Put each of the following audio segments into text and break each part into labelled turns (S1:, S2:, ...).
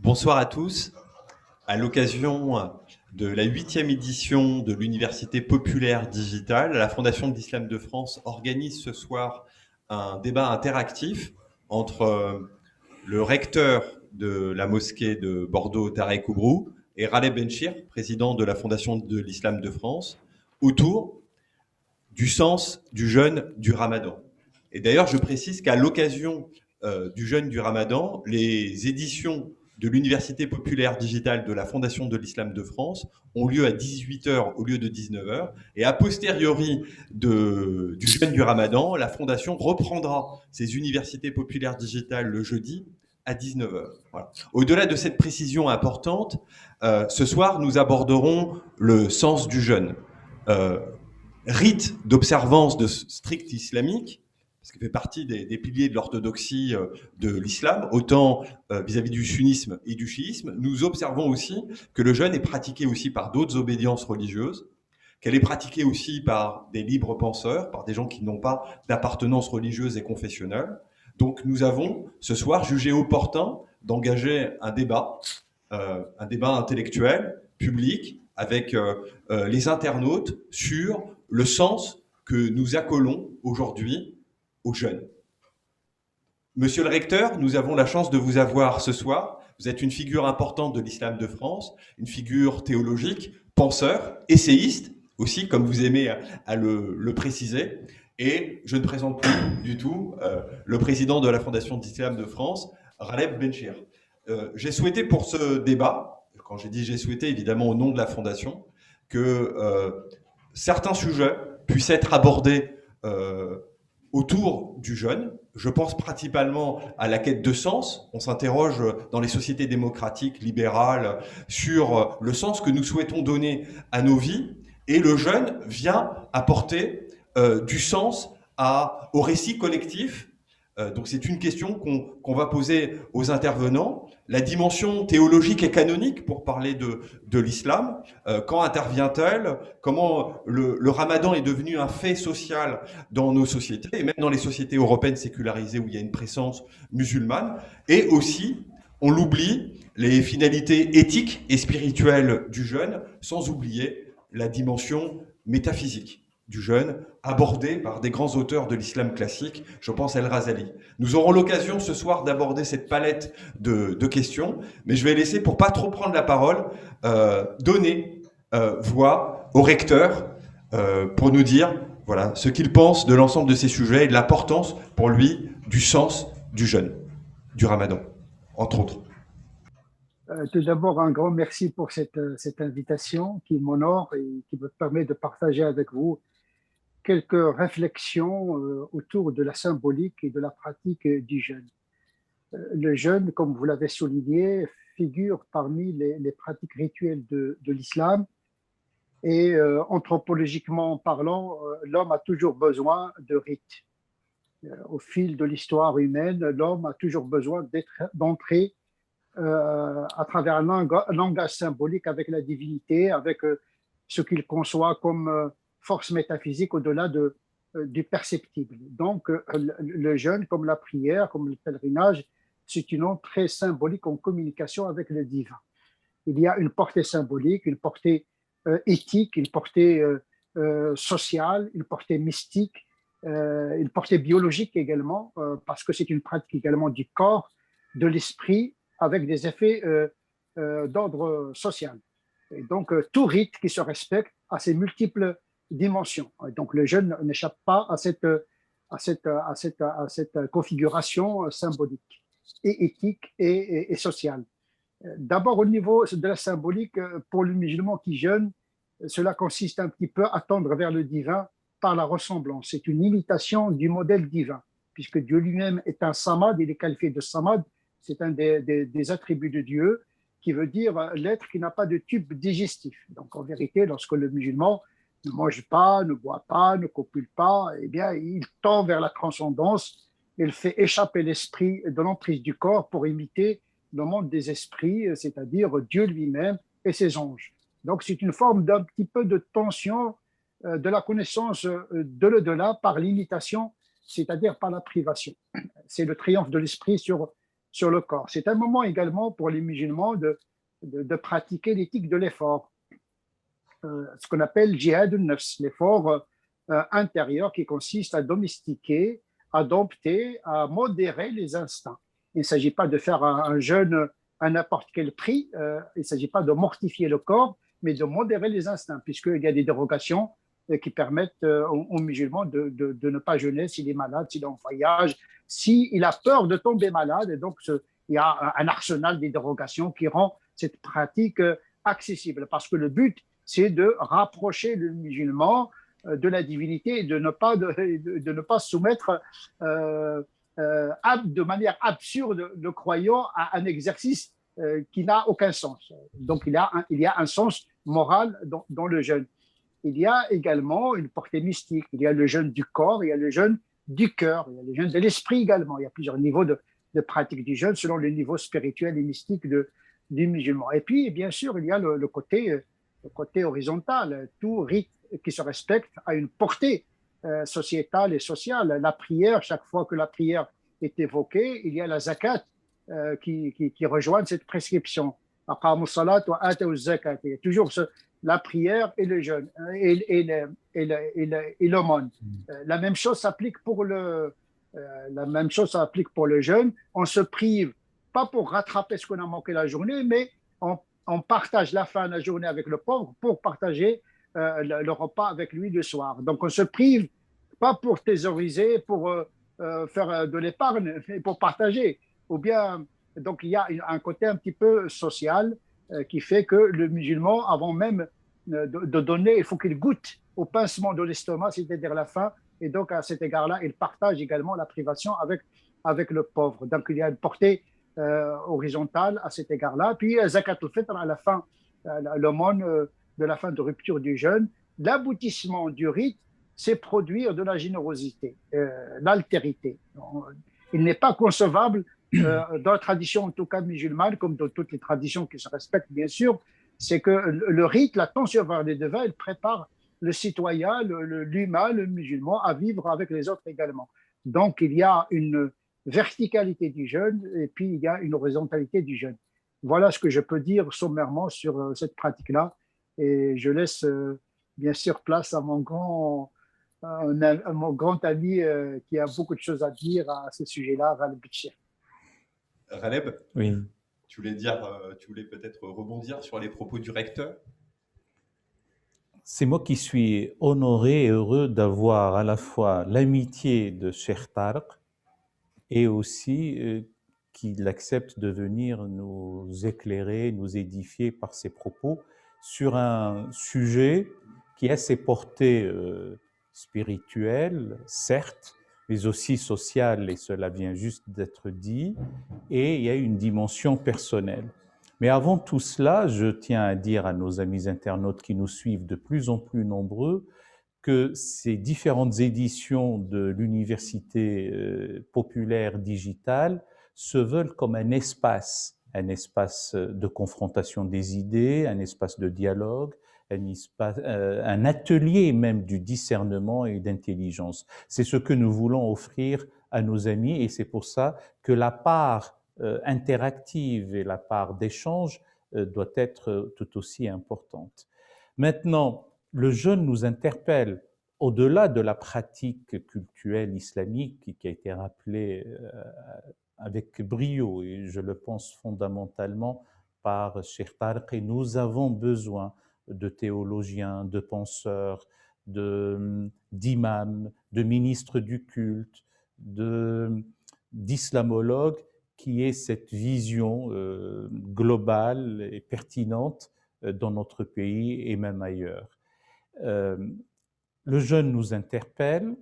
S1: Bonsoir à tous. À l'occasion de la 8e édition de l'Université populaire digitale, la Fondation de l'Islam de France organise ce soir un débat interactif entre le recteur de la mosquée de Bordeaux, Tarek Oubrou, et Raleb Benchir, président de la Fondation de l'Islam de France, autour du sens du jeûne du Ramadan. Et d'ailleurs, je précise qu'à l'occasion du jeûne du Ramadan, les éditions de l'Université populaire digitale de la Fondation de l'Islam de France ont lieu à 18 heures au lieu de 19 heures. Et a posteriori du jeûne du Ramadan, la Fondation reprendra ces universités populaires digitales le jeudi à 19 heures. Voilà. Au-delà de cette précision importante, ce soir, nous aborderons le sens du jeûne. Rite d'observance de strict islamique, parce qu'il fait partie des piliers de l'orthodoxie de l'islam, autant vis-à-vis du sunnisme et du chiisme. Nous observons aussi que le jeûne est pratiqué aussi par d'autres obédiences religieuses, qu'elle est pratiquée aussi par des libres penseurs, par des gens qui n'ont pas d'appartenance religieuse et confessionnelle. Donc nous avons ce soir jugé opportun d'engager un débat intellectuel, public, avec les internautes sur le sens que nous accolons aujourd'hui aux jeunes. Monsieur le recteur, nous avons la chance de vous avoir ce soir. Vous êtes une figure importante de l'islam de France, une figure théologique, penseur, essayiste aussi, comme vous aimez à le préciser. Et je ne présente plus du tout le président de la Fondation d'Islam de France, Raleb Benchir. J'ai souhaité pour ce débat, quand j'ai dit j'ai souhaité, évidemment au nom de la Fondation, que certains sujets puissent être abordés autour du jeûne. Je pense principalement à la quête de sens. On s'interroge dans les sociétés démocratiques, libérales, sur le sens que nous souhaitons donner à nos vies. Et le jeûne vient apporter du sens au récit collectif. Donc c'est une question qu'on va poser aux intervenants. La dimension théologique et canonique, pour parler de l'islam, quand intervient-elle? Comment le ramadan est devenu un fait social dans nos sociétés, et même dans les sociétés européennes sécularisées où il y a une présence musulmane? Et aussi, on l'oublie, les finalités éthiques et spirituelles du jeûne, sans oublier la dimension métaphysique du jeûne, abordé par des grands auteurs de l'islam classique, je pense à El-Razali. Nous aurons l'occasion ce soir d'aborder cette palette de questions, mais je vais laisser, pour pas trop prendre la parole, donner voix au recteur pour nous dire voilà, ce qu'il pense de l'ensemble de ces sujets et de l'importance pour lui du sens du jeûne, du ramadan, entre autres.
S2: Tout d'abord, un grand merci pour cette invitation qui m'honore et qui me permet de partager avec vous quelques réflexions autour de la symbolique et de la pratique du jeûne. Le jeûne, comme vous l'avez souligné, figure parmi les pratiques rituelles de l'islam et anthropologiquement parlant, l'homme a toujours besoin de rites. Au fil de l'histoire humaine, l'homme a toujours besoin d'entrer à travers un langage symbolique avec la divinité, avec ce qu'il conçoit comme force métaphysique au-delà du perceptible. Donc, le jeûne, comme la prière, comme le pèlerinage, c'est une entrée symbolique en communication avec le divin. Il y a une portée symbolique, une portée éthique, une portée sociale, une portée mystique, une portée biologique également, parce que c'est une pratique également du corps, de l'esprit, avec des effets d'ordre social. Et donc, tout rite qui se respecte a ses multiples dimensions. Et donc, le jeûne n'échappe pas à cette configuration symbolique et éthique et sociale. D'abord, au niveau de la symbolique, pour le musulman qui jeûne, cela consiste un petit peu à tendre vers le divin par la ressemblance. C'est une imitation du modèle divin, puisque Dieu lui-même est un samad, il est qualifié de samad, c'est un des attributs de Dieu, qui veut dire l'être qui n'a pas de tube digestif. Donc en vérité, lorsque le musulman ne mange pas, ne boit pas, ne copule pas, eh bien, il tend vers la transcendance, il fait échapper l'esprit de l'emprise du corps pour imiter le monde des esprits, c'est-à-dire Dieu lui-même et ses anges. Donc c'est une forme d'un petit peu de tension de la connaissance de l'au-delà par l'imitation, c'est-à-dire par la privation. C'est le triomphe de l'esprit sur sur le corps. C'est un moment également pour les musulmans de pratiquer l'éthique de l'effort, ce qu'on appelle jihad al-nafs, l'effort intérieur qui consiste à domestiquer, à dompter, à modérer les instincts. Il ne s'agit pas de faire un jeûne à n'importe quel prix, il ne s'agit pas de mortifier le corps, mais de modérer les instincts, puisqu'il y a des dérogations qui permettent aux musulmans de ne pas jeûner s'il est malade, s'il est en voyage, s'il a peur de tomber malade. Et donc, il y a un arsenal des dérogations qui rend cette pratique accessible, parce que le but, c'est de rapprocher le musulman de la divinité et de ne pas soumettre de manière absurde le croyant à un exercice qui n'a aucun sens. Donc il y a un sens moral dans le jeûne. Il y a également une portée mystique. Il y a le jeûne du corps, il y a le jeûne du cœur, il y a le jeûne de l'esprit également. Il y a plusieurs niveaux de pratique du jeûne selon le niveau spirituel et mystique du musulman. Et puis, bien sûr, il y a le côté horizontal. Tout rite qui se respecte a une portée sociétale et sociale. La prière, chaque fois que la prière est évoquée, il y a la zakat qui rejoint cette prescription. Il y a toujours la prière et le jeûne et l'aumône. La même chose s'applique pour le jeûne. On se prive pas pour rattraper ce qu'on a manqué la journée, mais on partage la fin de la journée avec le pauvre pour partager le repas avec lui le soir. Donc on se prive pas pour thésauriser, pour faire de l'épargne, mais pour partager. Ou bien, donc il y a un côté un petit peu social qui fait que le musulman, avant même de donner, il faut qu'il goûte au pincement de l'estomac, c'est-à-dire la faim. Et donc à cet égard-là, il partage également la privation avec le pauvre. Donc il y a une portée horizontale à cet égard-là. Puis zakat al-fitr à la fin, l'aumône de la fin de rupture du jeûne. L'aboutissement du rite, c'est produire de la générosité, l'altérité. Il n'est pas concevable, dans la tradition en tout cas musulmane, comme dans toutes les traditions qui se respectent bien sûr, c'est que le rite, la tension vers les devins, il prépare le citoyen, l'humain, le musulman à vivre avec les autres également. Donc il y a une verticalité du jeûne et puis il y a une horizontalité du jeûne. Voilà ce que je peux dire sommairement sur cette pratique-là. Et je laisse bien sûr place à mon grand ami qui a beaucoup de choses à dire à ce sujet-là, Ghaleb Bitchir.
S1: Ghaleb,
S3: oui.
S1: Tu voulais peut-être rebondir sur les propos du recteur?
S3: C'est moi qui suis honoré et heureux d'avoir à la fois l'amitié de Cheikh Tarek et aussi qu'il accepte de venir nous éclairer, nous édifier par ses propos sur un sujet qui a ses portées spirituelles, certes, mais aussi sociales, et cela vient juste d'être dit, et il y a une dimension personnelle. Mais avant tout cela, je tiens à dire à nos amis internautes qui nous suivent de plus en plus nombreux que ces différentes éditions de l'université populaire digitale se veulent comme un espace de confrontation des idées, un espace de dialogue, un atelier même du discernement et d'intelligence. C'est ce que nous voulons offrir à nos amis et c'est pour ça que la part interactive et la part d'échange doit être tout aussi importante. Maintenant, le jeûne nous interpelle au-delà de la pratique cultuelle islamique qui a été rappelée avec brio, et je le pense fondamentalement par Cheikh Tarek, et nous avons besoin de théologiens, de penseurs, d'imams, de ministres du culte, d'islamologues qui aient cette vision globale et pertinente dans notre pays et même ailleurs. Le jeûne nous interpelle.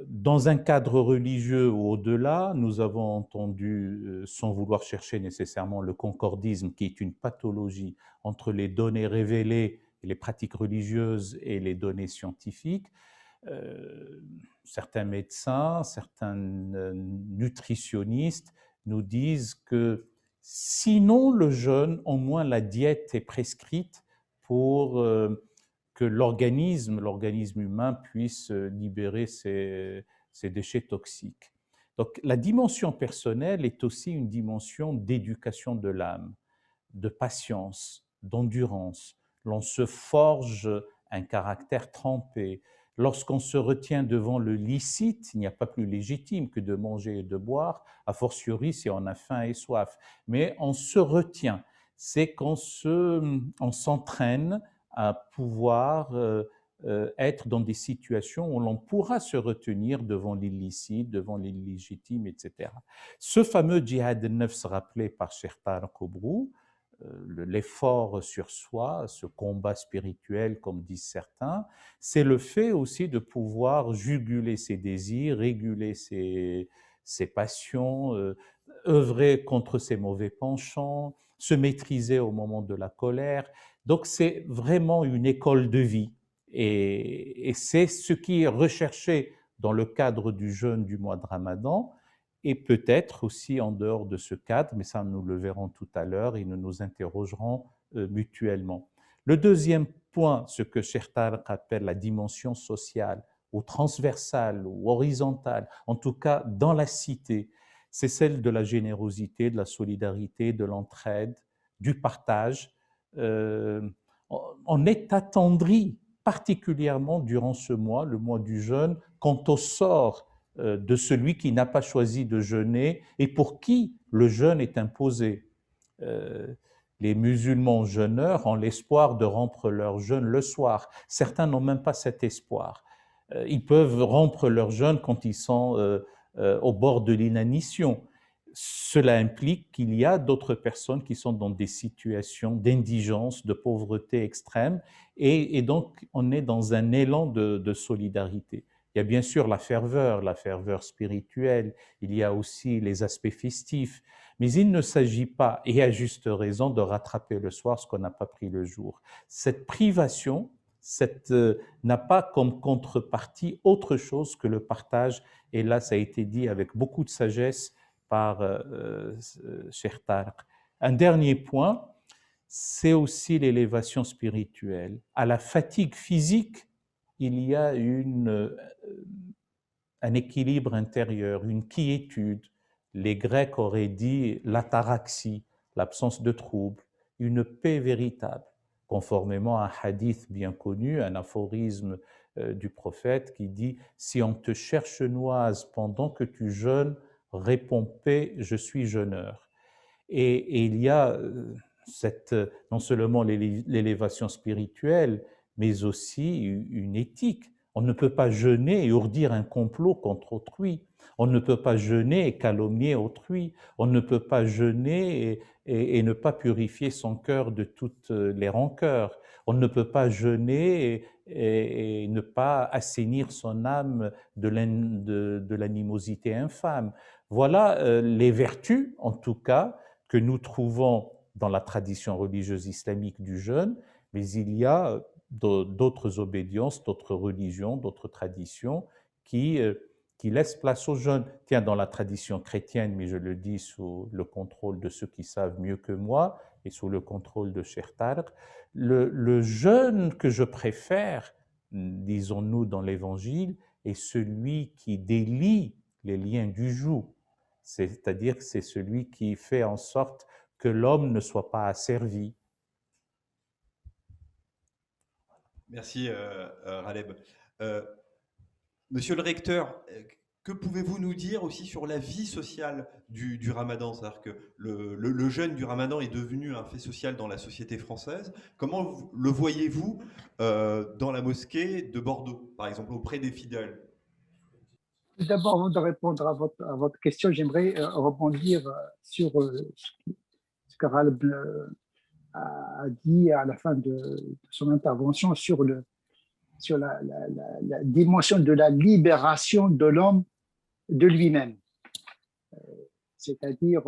S3: Dans un cadre religieux ou au-delà, nous avons entendu, sans vouloir chercher nécessairement le concordisme, qui est une pathologie entre les données révélées, les pratiques religieuses et les données scientifiques. Certains médecins, certains nutritionnistes nous disent que sinon le jeûne, au moins la diète est prescrite pour que l'organisme humain puisse libérer ses déchets toxiques. Donc la dimension personnelle est aussi une dimension d'éducation de l'âme, de patience, d'endurance. L'on se forge un caractère trempé. Lorsqu'on se retient devant le licite, il n'y a pas plus légitime que de manger et de boire, a fortiori si on a faim et soif. Mais on se retient, c'est qu'on on s'entraîne à pouvoir être dans des situations où l'on pourra se retenir devant l'illicite, devant l'illégitime, etc. Ce fameux djihad al-nafs rappelé par Cheikh Tariq Koubrou, l'effort sur soi, ce combat spirituel, comme disent certains, c'est le fait aussi de pouvoir juguler ses désirs, réguler ses passions, œuvrer contre ses mauvais penchants, se maîtriser au moment de la colère. Donc c'est vraiment une école de vie. Et c'est ce qui est recherché dans le cadre du jeûne du mois de Ramadan, et peut-être aussi en dehors de ce cadre, mais ça nous le verrons tout à l'heure et nous nous interrogerons mutuellement. Le deuxième point, ce que Cheikh Tariq appelle la dimension sociale, ou transversale, ou horizontale, en tout cas dans la cité, c'est celle de la générosité, de la solidarité, de l'entraide, du partage. On est attendri particulièrement durant ce mois, le mois du jeûne, quant au sort de celui qui n'a pas choisi de jeûner et pour qui le jeûne est imposé. Les musulmans jeûneurs ont l'espoir de rompre leur jeûne le soir. Certains n'ont même pas cet espoir. Ils peuvent rompre leur jeûne quand ils sont au bord de l'inanition. Cela implique qu'il y a d'autres personnes qui sont dans des situations d'indigence, de pauvreté extrême, et donc on est dans un élan de solidarité. Il y a bien sûr la ferveur spirituelle, il y a aussi les aspects festifs, mais il ne s'agit pas, et à juste raison, de rattraper le soir ce qu'on n'a pas pris le jour. Cette privation n'a pas comme contrepartie autre chose que le partage, et là ça a été dit avec beaucoup de sagesse par Cheikh Tariq. Un dernier point, c'est aussi l'élévation spirituelle. À la fatigue physique, il y a un équilibre intérieur, une quiétude. Les Grecs auraient dit l'ataraxie, l'absence de trouble, une paix véritable, conformément à un hadith bien connu, un aphorisme du prophète qui dit « Si on te cherche noise pendant que tu jeûnes, réponds paix, je suis jeûneur ». Et il y a non seulement l'élévation spirituelle, mais aussi une éthique. On ne peut pas jeûner et ourdir un complot contre autrui. On ne peut pas jeûner et calomnier autrui. On ne peut pas jeûner et ne pas purifier son cœur de toutes les rancœurs. On ne peut pas jeûner et ne pas assainir son âme de l'animosité infâme. Voilà les vertus, en tout cas, que nous trouvons dans la tradition religieuse islamique du jeûne, mais il y a d'autres obédiences, d'autres religions, d'autres traditions qui laissent place au jeûne. Tiens, dans la tradition chrétienne, mais je le dis sous le contrôle de ceux qui savent mieux que moi et sous le contrôle de Cheikh Tariq, le jeûne que je préfère, disons-nous dans l'Évangile, est celui qui délie les liens du joug. C'est-à-dire que c'est celui qui fait en sorte que l'homme ne soit pas asservi.
S1: Merci, Raleb. Monsieur le recteur, que pouvez-vous nous dire aussi sur la vie sociale du Ramadan? C'est-à-dire que le jeûne du Ramadan est devenu un fait social dans la société française. Comment le voyez-vous dans la mosquée de Bordeaux, par exemple, auprès des fidèles?
S2: D'abord, avant de répondre à votre question, j'aimerais rebondir sur ce que Raleb a dit à la fin de son intervention sur la dimension de la libération de l'homme de lui-même. C'est-à-dire,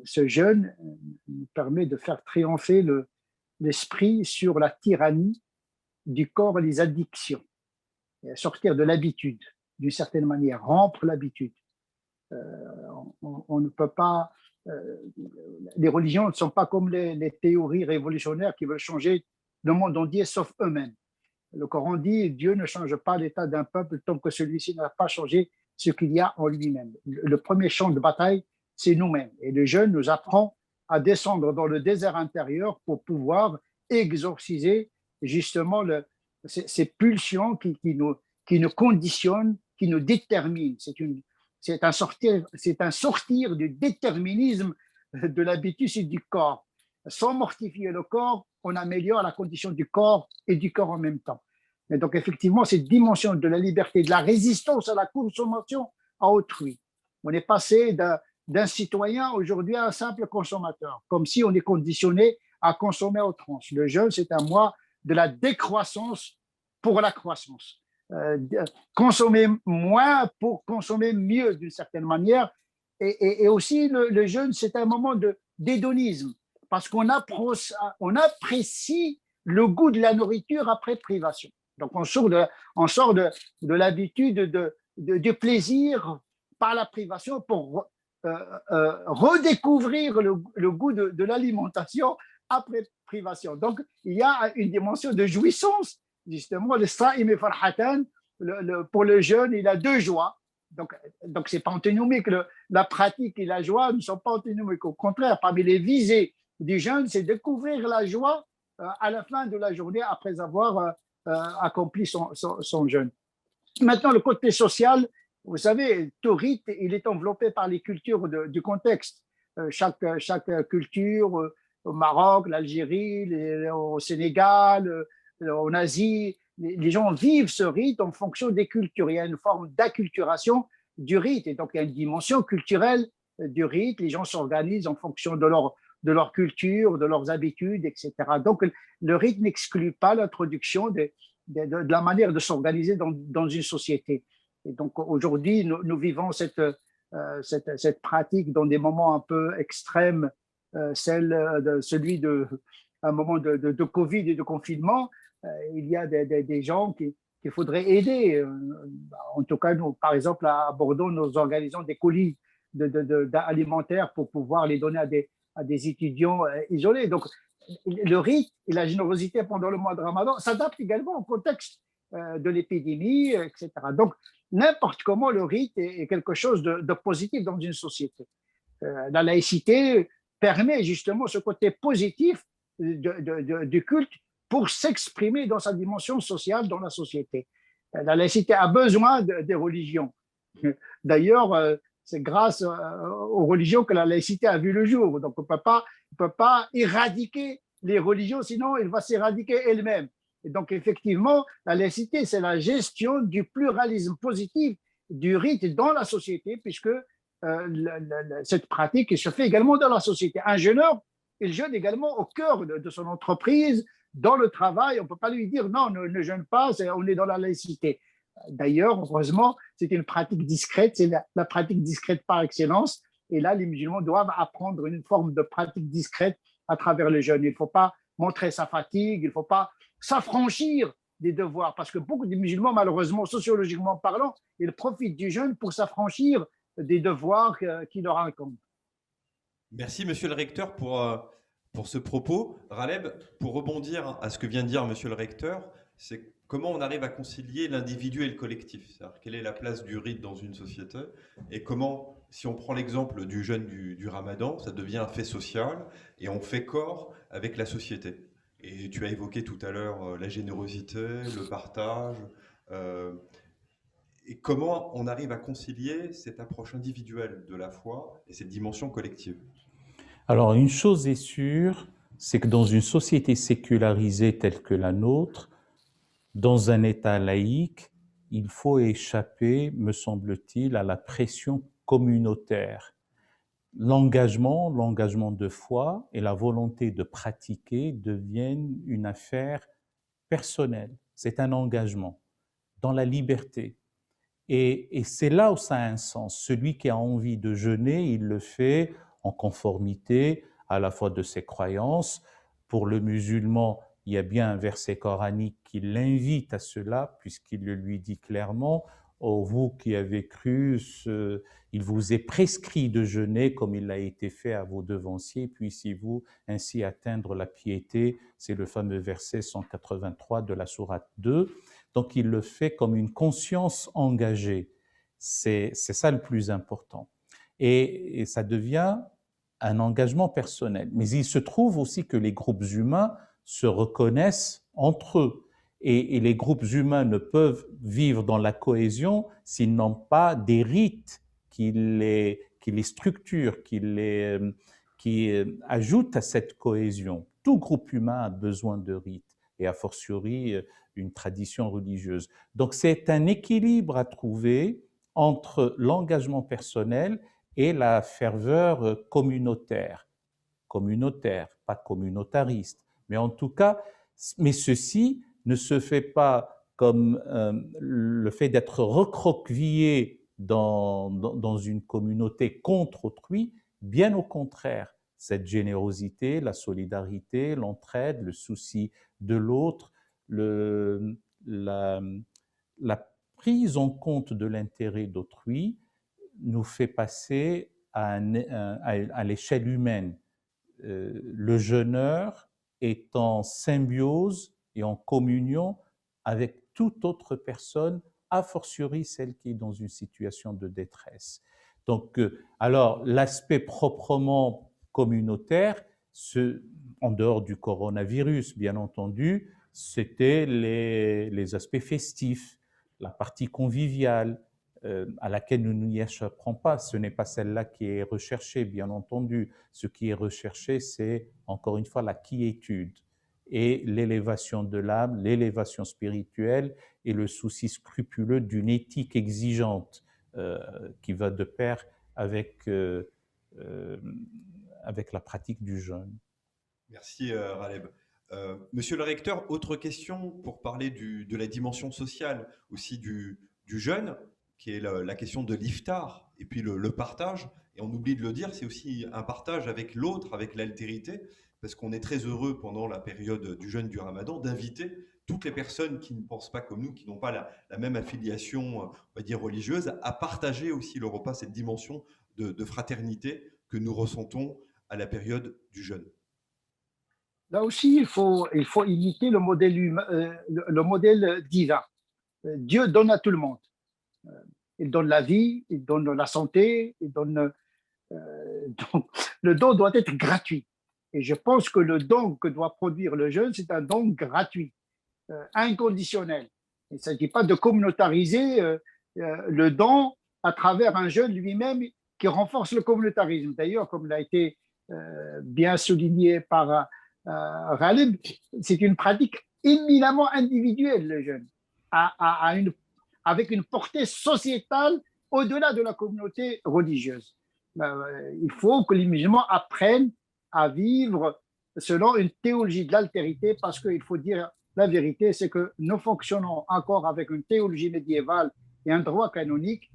S2: ce jeûne nous permet de faire triompher l'esprit sur la tyrannie du corps et les addictions, et sortir de l'habitude, d'une certaine manière, rompre l'habitude. On ne peut pas. Les religions ne sont pas comme les théories révolutionnaires qui veulent changer le monde entier sauf eux-mêmes. Le Coran dit Dieu ne change pas l'état d'un peuple tant que celui-ci n'a pas changé ce qu'il y a en lui-même. Le premier champ de bataille, c'est nous-mêmes. Et le jeûne nous apprend à descendre dans le désert intérieur pour pouvoir exorciser justement ces pulsions qui nous conditionnent, qui nous déterminent. C'est un sortir du déterminisme de l'habitus et du corps. Sans mortifier le corps, on améliore la condition du corps et du corps en même temps. Et donc, effectivement, cette dimension de la liberté, de la résistance à la consommation à autrui. On est passé d'un citoyen aujourd'hui à un simple consommateur, comme si on est conditionné à consommer à outrance. Le jeûne, c'est un mois de la décroissance pour la croissance. Consommer moins pour consommer mieux d'une certaine manière. Et aussi, le jeûne, c'est un moment d'hédonisme, parce qu'on apprécie le goût de la nourriture après privation. Donc, on sort de l'habitude du plaisir par la privation pour redécouvrir le goût de l'alimentation après privation. Donc, il y a une dimension de jouissance, justement, le sa'im et farhatan, pour le jeûne, il a deux joies. Donc c'est pas antinomique. La pratique et la joie ne sont pas antinomiques. Au contraire, parmi les visées du jeûne, c'est découvrir la joie à la fin de la journée après avoir accompli son jeûne. Maintenant, le côté social, vous savez, tout rite, il est enveloppé par les cultures du contexte. Chaque culture, au Maroc, l'Algérie, au Sénégal, en Asie, les gens vivent ce rite en fonction des cultures. Il y a une forme d'acculturation du rite. Et donc, il y a une dimension culturelle du rite. Les gens s'organisent en fonction de leur culture, de leurs habitudes, etc. Donc, le rite n'exclut pas l'introduction de la manière de s'organiser dans une société. Et donc, aujourd'hui, nous vivons cette pratique dans des moments un peu extrêmes, celui un moment de Covid et de confinement. Il y a des gens qu'il faudrait aider. En tout cas, nous, par exemple, à Bordeaux, nous organisons des colis alimentaires pour pouvoir les donner à des étudiants isolés. Donc, le rite et la générosité pendant le mois de Ramadan s'adaptent également au contexte de l'épidémie, etc. Donc, n'importe comment, le rite est quelque chose de positif dans une société. La laïcité permet justement ce côté positif du culte pour s'exprimer dans sa dimension sociale dans la société. La laïcité a besoin des religions. D'ailleurs, c'est grâce aux religions que la laïcité a vu le jour. Donc, on ne peut pas éradiquer les religions, sinon elle va s'éradiquer elle-même. Et donc, effectivement, la laïcité, c'est la gestion du pluralisme positif du rite dans la société, puisque cette pratique se fait également dans la société. Un jeûneur, il jeûne également au cœur de son entreprise, dans le travail. On ne peut pas lui dire non, ne jeûne pas, on est dans la laïcité. D'ailleurs, heureusement, c'est une pratique discrète, c'est la pratique discrète par excellence. Et là, les musulmans doivent apprendre une forme de pratique discrète à travers le jeûne. Il ne faut pas montrer sa fatigue, il ne faut pas s'affranchir des devoirs, parce que beaucoup de musulmans, malheureusement, sociologiquement parlant, ils profitent du jeûne pour s'affranchir des devoirs qui leur incombent.
S1: Merci, monsieur le recteur, pour ce propos. Raleb, pour rebondir à ce que vient de dire monsieur le recteur, c'est comment on arrive à concilier l'individu et le collectif. C'est-à-dire, quelle est la place du rite dans une société et comment, si on prend l'exemple du jeûne du Ramadan, ça devient un fait social et on fait corps avec la société. Et tu as évoqué tout à l'heure la générosité, le partage. Et comment on arrive à concilier cette approche individuelle de la foi et cette dimension collective?
S3: Alors, une chose est sûre, c'est que dans une société sécularisée telle que la nôtre, dans un État laïque, il faut échapper, me semble-t-il, à la pression communautaire. L'engagement de foi et la volonté de pratiquer deviennent une affaire personnelle. C'est un engagement dans la liberté. Et c'est là où ça a un sens. Celui qui a envie de jeûner, il le fait en conformité à la fois de ses croyances. Pour le musulman, il y a bien un verset coranique qui l'invite à cela, puisqu'il le lui dit clairement, « Oh, vous qui avez cru, il vous est prescrit de jeûner comme il a été fait à vos devanciers, puissiez-vous ainsi atteindre la piété ». C'est le fameux verset 183 de la sourate 2. Donc il le fait comme une conscience engagée. C'est ça le plus important. Et ça devient un engagement personnel. Mais il se trouve aussi que les groupes humains se reconnaissent entre eux. Et les groupes humains ne peuvent vivre dans la cohésion s'ils n'ont pas des rites qui les structurent, qui ajoutent à cette cohésion. Tout groupe humain a besoin de rites, et a fortiori une tradition religieuse. Donc c'est un équilibre à trouver entre l'engagement personnel et la ferveur communautaire, pas communautariste. Mais en tout cas, mais ceci ne se fait pas comme le fait d'être recroquevillé dans une communauté contre autrui, bien au contraire. Cette générosité, la solidarité, l'entraide, le souci de l'autre, la prise en compte de l'intérêt d'autrui nous fait passer à l'échelle humaine. Le jeûneur est en symbiose et en communion avec toute autre personne, a fortiori celle qui est dans une situation de détresse. Donc, alors, l'aspect proprement communautaire, en dehors du coronavirus, bien entendu, c'était les aspects festifs, la partie conviviale, à laquelle nous n'y échapperons pas. Ce n'est pas celle-là qui est recherchée, bien entendu. Ce qui est recherché, c'est encore une fois la quiétude et l'élévation de l'âme, l'élévation spirituelle et le souci scrupuleux d'une éthique exigeante qui va de pair avec la pratique du jeûne.
S1: Merci Raleb. Monsieur le recteur, autre question pour parler de la dimension sociale aussi du jeûne, qui est la question de l'iftar et puis le partage. Et on oublie de le dire, c'est aussi un partage avec l'autre, avec l'altérité, parce qu'on est très heureux pendant la période du jeûne du Ramadan d'inviter toutes les personnes qui ne pensent pas comme nous, qui n'ont pas la même affiliation, on va dire, religieuse, à partager aussi le repas, cette dimension de fraternité que nous ressentons à la période du jeûne.
S2: Là aussi, il faut imiter le modèle, le modèle divin. Dieu donne à tout le monde. Il donne la vie, il donne la santé, il donne. Donc, le don doit être gratuit. Et je pense que le don que doit produire le jeûne, c'est un don gratuit, inconditionnel. Il ne s'agit pas de communautariser le don à travers un jeûne lui-même qui renforce le communautarisme. D'ailleurs, comme l'a été bien souligné par Ghalib, c'est une pratique éminemment individuelle, le jeûne, avec une portée sociétale au-delà de la communauté religieuse. Il faut que les musulmans apprennent à vivre selon une théologie de l'altérité, parce qu'il faut dire la vérité, c'est que nous fonctionnons encore avec une théologie médiévale et un droit canonique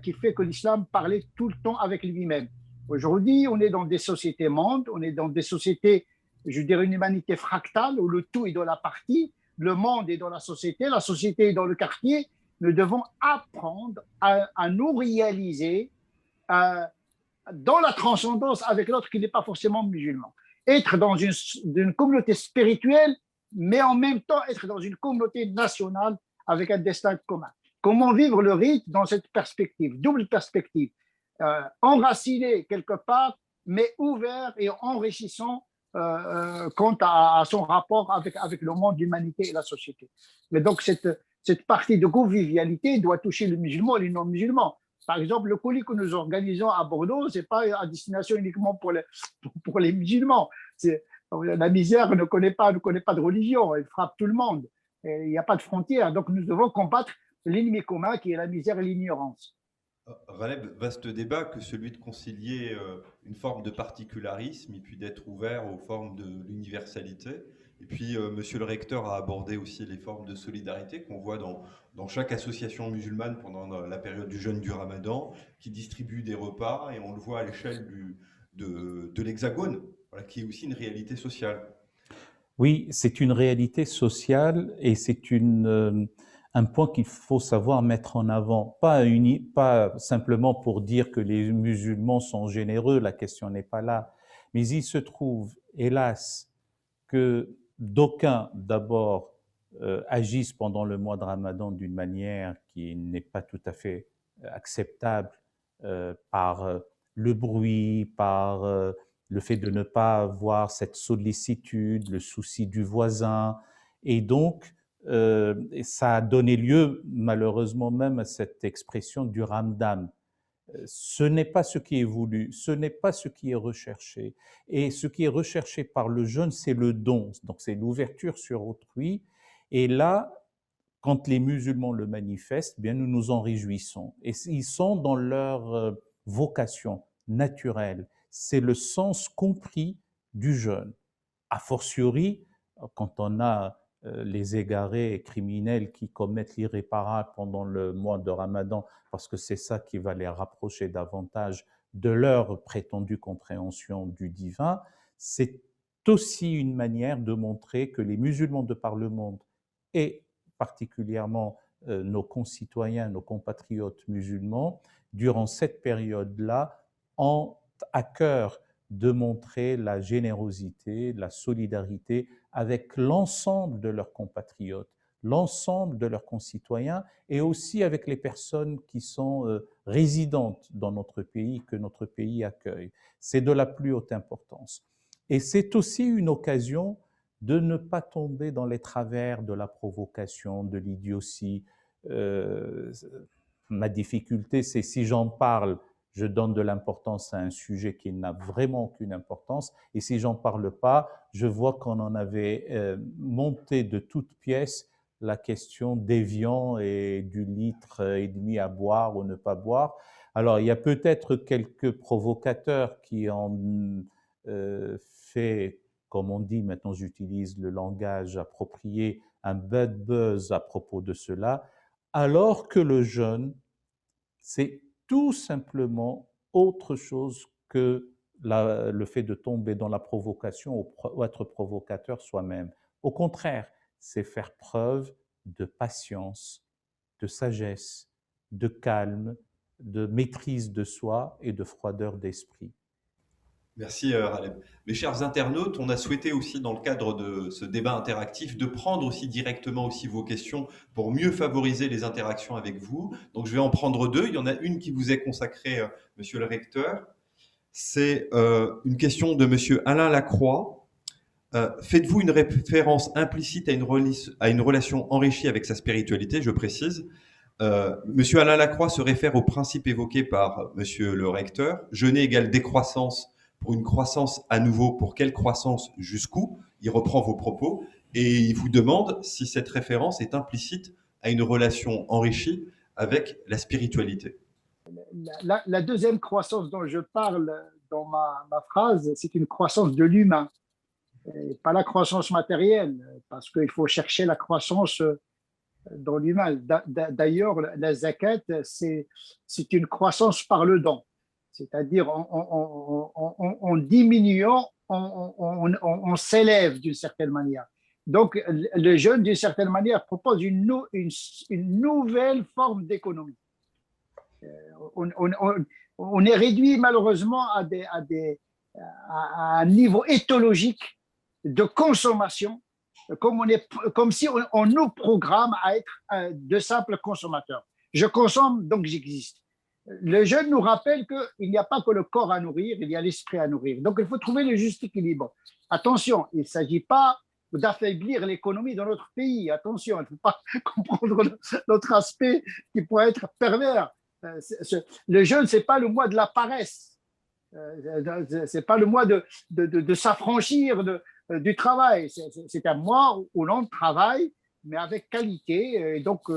S2: qui fait que l'islam parlait tout le temps avec lui-même. Aujourd'hui, on est dans des sociétés mondes, on est dans des sociétés, je dirais, une humanité fractale où le tout est dans la partie, le monde est dans la société est dans le quartier. Nous devons apprendre à nous réaliser dans la transcendance avec l'autre qui n'est pas forcément musulman. Être dans une communauté spirituelle, mais en même temps être dans une communauté nationale avec un destin commun. Comment vivre le rite dans cette perspective, double perspective, enraciné quelque part, mais ouvert et enrichissant quant à son rapport avec le monde, l'humanité et la société. Mais donc cette partie de convivialité doit toucher les musulmans et les non-musulmans. Par exemple, le colis que nous organisons à Bordeaux, ce n'est pas à destination uniquement pour les musulmans. La misère ne connaît pas de religion, elle frappe tout le monde. Et il n'y a pas de frontières. Donc nous devons combattre l'ennemi commun qui est la misère et l'ignorance.
S1: Raleb, vaste débat que celui de concilier une forme de particularisme et puis d'être ouvert aux formes de l'universalité. Et puis, monsieur le recteur a abordé aussi les formes de solidarité qu'on voit dans chaque association musulmane pendant la période du jeûne du Ramadan, qui distribue des repas, et on le voit à l'échelle de l'Hexagone, voilà, qui est aussi une réalité sociale.
S3: Oui, c'est une réalité sociale et c'est un point qu'il faut savoir mettre en avant. Pas simplement pour dire que les musulmans sont généreux, la question n'est pas là. Mais il se trouve, hélas, que d'aucuns, d'abord, agissent pendant le mois de Ramadan d'une manière qui n'est pas tout à fait acceptable par le bruit, par le fait de ne pas avoir cette sollicitude, le souci du voisin. Et donc, ça a donné lieu, malheureusement même, à cette expression du Ramadan. Ce n'est pas ce qui est voulu, ce n'est pas ce qui est recherché. Et ce qui est recherché par le jeûne, c'est le don, donc c'est l'ouverture sur autrui. Et là, quand les musulmans le manifestent, bien nous nous en réjouissons. Et ils sont dans leur vocation naturelle. C'est le sens compris du jeûne. A fortiori, quand on a les égarés criminels qui commettent l'irréparable pendant le mois de Ramadan, parce que c'est ça qui va les rapprocher davantage de leur prétendue compréhension du divin, c'est aussi une manière de montrer que les musulmans de par le monde, et particulièrement nos concitoyens, nos compatriotes musulmans, durant cette période-là, ont à cœur de montrer la générosité, la solidarité avec l'ensemble de leurs compatriotes, l'ensemble de leurs concitoyens et aussi avec les personnes qui sont résidentes dans notre pays, que notre pays accueille. C'est de la plus haute importance. Et c'est aussi une occasion de ne pas tomber dans les travers de la provocation, de l'idiotie. Ma difficulté, c'est si j'en parle, je donne de l'importance à un sujet qui n'a vraiment aucune importance. Et si j'en parle pas, je vois qu'on en avait monté de toutes pièces la question d'Évian et du litre et demi à boire ou ne pas boire. Alors, il y a peut-être quelques provocateurs qui ont fait, comme on dit, maintenant j'utilise le langage approprié, un bad buzz à propos de cela, alors que le jeûne, c'est tout simplement autre chose que le fait de tomber dans la provocation ou être provocateur soi-même. Au contraire, c'est faire preuve de patience, de sagesse, de calme, de maîtrise de soi et de froideur d'esprit.
S1: Merci Raleb. Mes chers internautes, on a souhaité aussi dans le cadre de ce débat interactif de prendre aussi directement aussi vos questions pour mieux favoriser les interactions avec vous. Donc je vais en prendre deux. Il y en a une qui vous est consacrée, monsieur le recteur. C'est une question de monsieur Alain Lacroix. Faites-vous une référence implicite à une relation enrichie avec sa spiritualité, je précise. Monsieur Alain Lacroix se réfère au principe évoqué par monsieur le recteur. Jeûner égale décroissance pour une croissance à nouveau. Pour quelle croissance, jusqu'où? Il reprend vos propos et il vous demande si cette référence est implicite à une relation enrichie avec la spiritualité.
S2: La deuxième croissance dont je parle dans ma phrase, c'est une croissance de l'humain, et pas la croissance matérielle, parce qu'il faut chercher la croissance dans l'humain. D'ailleurs, la zakat, c'est une croissance par le don, c'est-à-dire en diminuant, on s'élève d'une certaine manière. Donc, le jeûne, d'une certaine manière, propose une nouvelle forme d'économie. On est réduit malheureusement à un niveau éthologique de consommation, comme si on nous programme à être de simples consommateurs. Je consomme, donc j'existe. Le jeûne nous rappelle qu'il n'y a pas que le corps à nourrir, il y a l'esprit à nourrir. Donc il faut trouver le juste équilibre. Attention, il ne s'agit pas d'affaiblir l'économie dans notre pays. Attention, il ne faut pas comprendre notre aspect qui pourrait être pervers. Le jeûne, ce n'est pas le mois de la paresse. Ce n'est pas le mois de s'affranchir du travail. C'est un mois où l'on travaille, mais avec qualité. Et donc,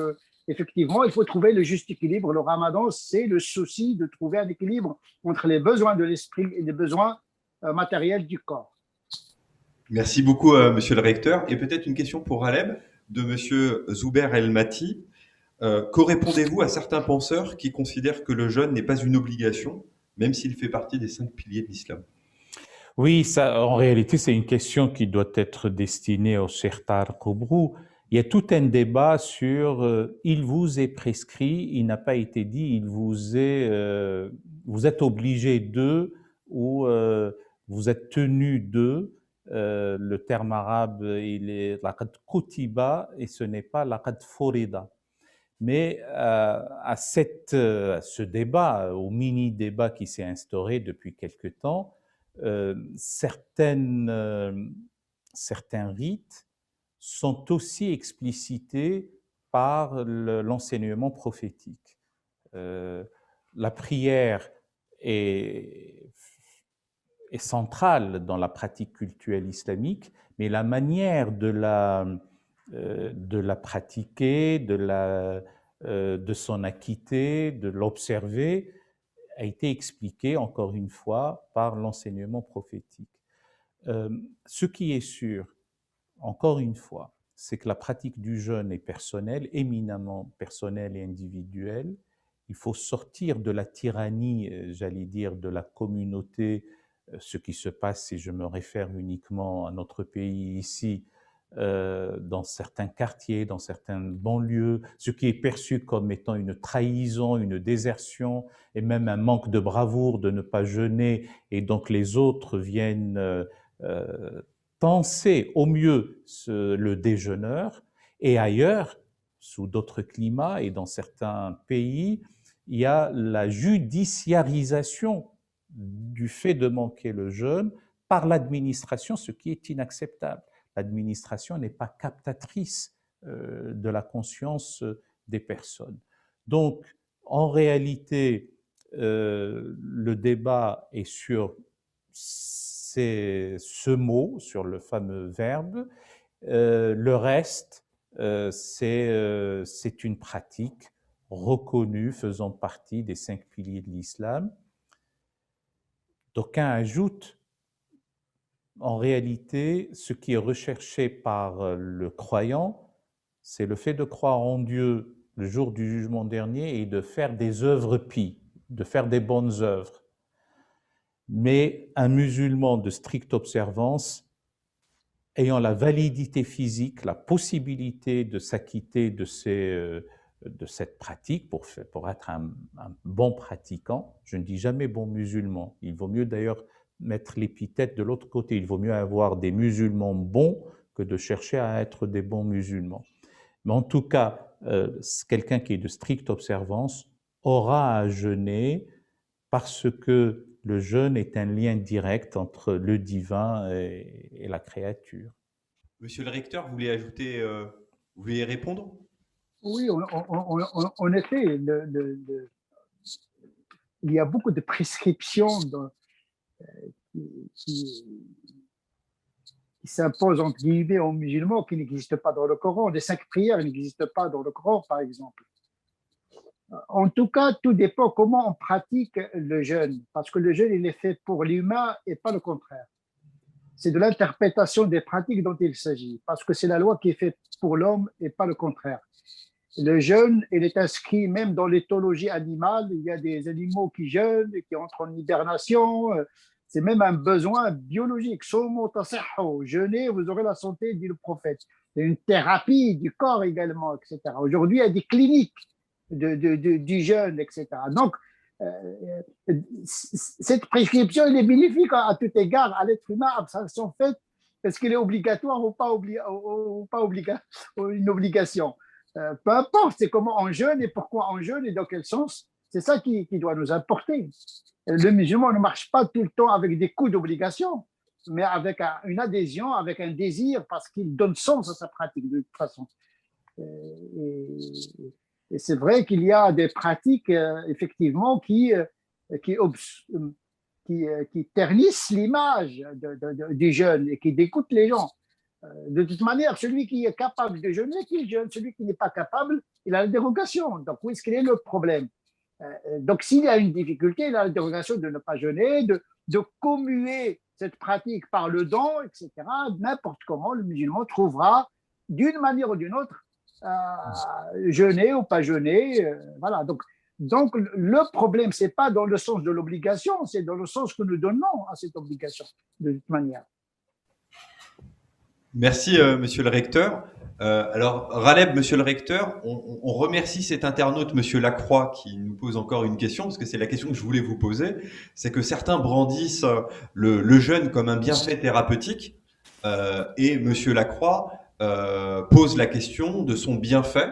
S2: effectivement, il faut trouver le juste équilibre. Le ramadan, c'est le souci de trouver un équilibre entre les besoins de l'esprit et les besoins matériels du corps.
S1: Merci beaucoup, monsieur le recteur. Et peut-être une question pour Raleb de monsieur Zouber El-Mati. Que répondez-vous à certains penseurs qui considèrent que le jeûne n'est pas une obligation, même s'il fait partie des 5 piliers de l'islam?
S3: Oui, ça, en réalité, c'est une question qui doit être destinée au Cheikh Tarek Oubrou. Il y a tout un débat sur il vous est prescrit, il n'a pas été dit, vous êtes obligé de ou vous êtes tenu de. Le terme arabe, il est laqad kutiba et ce n'est pas laqad forida. Mais à ce débat, au mini-débat qui s'est instauré depuis quelque temps, certains rites sont aussi explicités par l'enseignement prophétique. La prière est centrale dans la pratique cultuelle islamique, mais la manière de la pratiquer, de s'en acquitter, de l'observer, a été expliquée, encore une fois, par l'enseignement prophétique. Ce qui est sûr, encore une fois, c'est que la pratique du jeûne est personnelle, éminemment personnelle et individuelle. Il faut sortir de la tyrannie, j'allais dire, de la communauté. Ce qui se passe, si je me réfère uniquement à notre pays ici, dans certains quartiers, dans certaines banlieues, ce qui est perçu comme étant une trahison, une désertion et même un manque de bravoure de ne pas jeûner, et donc les autres viennent penser au mieux le déjeuneur. Et ailleurs, sous d'autres climats et dans certains pays, il y a la judiciarisation du fait de manquer le jeûne par l'administration, ce qui est inacceptable. L'administration n'est pas captatrice de la conscience des personnes. Donc, en réalité, le débat est sur ce mot, sur le fameux verbe. Le reste, c'est une pratique reconnue faisant partie des 5 piliers de l'islam. D'aucuns ajoutent, en réalité, ce qui est recherché par le croyant, c'est le fait de croire en Dieu le jour du jugement dernier et de faire des œuvres pies, de faire des bonnes œuvres. Mais un musulman de stricte observance, ayant la validité physique, la possibilité de s'acquitter de cette pratique pour être un bon pratiquant, je ne dis jamais bon musulman, il vaut mieux d'ailleurs mettre l'épithète de l'autre côté, il vaut mieux avoir des musulmans bons que de chercher à être des bons musulmans. Mais en tout cas, quelqu'un qui est de stricte observance aura à jeûner parce que le jeûne est un lien direct entre le divin et la créature.
S1: Monsieur le recteur, vous voulez ajouter, vous voulez répondre?
S2: Oui, en effet, il y a beaucoup de prescriptions qui s'imposent entre guillemets aux musulmans qui n'existent pas dans le Coran. Les 5 prières n'existent pas dans le Coran, par exemple. En tout cas, tout dépend comment on pratique le jeûne, parce que le jeûne, il est fait pour l'humain et pas le contraire. C'est de l'interprétation des pratiques dont il s'agit, parce que c'est la loi qui est faite pour l'homme et pas le contraire. Le jeûne, il est inscrit même dans l'éthologie animale. Il y a des animaux qui jeûnent, qui entrent en hibernation. C'est même un besoin biologique. Jeûnez, vous aurez la santé, dit le prophète. C'est une thérapie du corps également, etc. Aujourd'hui, il y a des cliniques du jeûne, etc. Donc, cette prescription, elle est bénéfique à tout égard à l'être humain, abstraction faite, est-ce qu'elle est obligatoire ou pas, une obligation. Peu importe, c'est comment on jeûne et pourquoi on jeûne et dans quel sens. C'est ça qui doit nous importer. Le musulman ne marche pas tout le temps avec des coups d'obligation, mais avec une adhésion, avec un désir, parce qu'il donne sens à sa pratique de toute façon. Et c'est vrai qu'il y a des pratiques, effectivement, qui ternissent l'image du jeûne et qui dégoûtent les gens. De toute manière, celui qui est capable de jeûner, qui jeûne, celui qui n'est pas capable, il a la dérogation. Donc, où est-ce qu'il est le problème? Donc, s'il y a une difficulté, il a la dérogation de ne pas jeûner, de commuer cette pratique par le don, etc. N'importe comment, le musulman trouvera, d'une manière ou d'une autre, jeûner ou pas jeûner. Voilà. Donc, le problème, ce n'est pas dans le sens de l'obligation, c'est dans le sens que nous donnons à cette obligation, de toute manière.
S1: Merci, monsieur le recteur. Alors, Raleb, monsieur le recteur, on remercie cet internaute, monsieur Lacroix, qui nous pose encore une question, parce que c'est la question que je voulais vous poser. C'est que certains brandissent le jeûne comme un bienfait thérapeutique, et monsieur Lacroix pose la question de son bienfait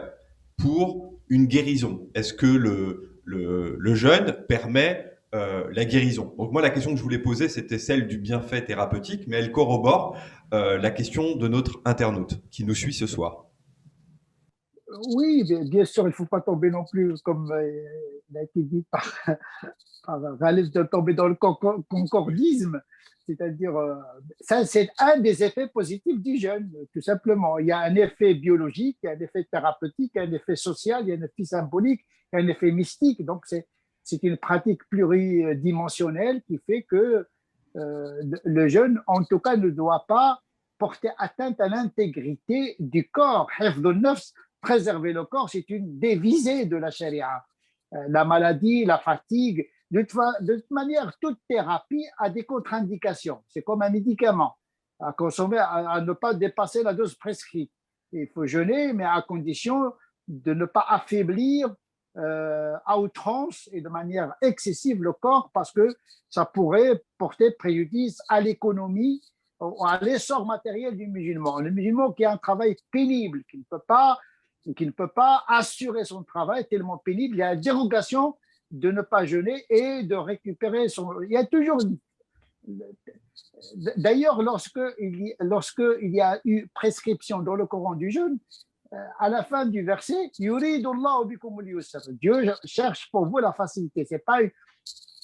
S1: pour une guérison? Est-ce que le jeûne permet la guérison? Donc moi, la question que je voulais poser, c'était celle du bienfait thérapeutique, mais elle corrobore la question de notre internaute qui nous suit ce soir.
S2: Oui, bien sûr, il ne faut pas tomber non plus, comme il a été dit par Ghalib, de tomber dans le concordisme. C'est-à-dire, ça, c'est un des effets positifs du jeûne, tout simplement. Il y a un effet biologique, il y a un effet thérapeutique, il y a un effet social, il y a un effet symbolique, il y a un effet mystique. Donc, c'est une pratique pluridimensionnelle qui fait que le jeûne, en tout cas, ne doit pas porter atteinte à l'intégrité du corps. Hifdun nafs, préserver le corps, c'est une des visées de la charia. La maladie, la fatigue, de toute manière, toute thérapie a des contre-indications. C'est comme un médicament à consommer, à ne pas dépasser la dose prescrite. Il faut jeûner, mais à condition de ne pas affaiblir à outrance et de manière excessive le corps, parce que ça pourrait porter préjudice à l'économie, à l'essor matériel du musulman. Le musulman qui a un travail pénible, qui ne peut pas assurer son travail tellement pénible, il y a une dérogation de ne pas jeûner et de récupérer son... Il y a toujours... D'ailleurs, lorsqu'il y a eu prescription dans le Coran du jeûne, à la fin du verset, Dieu cherche pour vous la facilité. C'est pas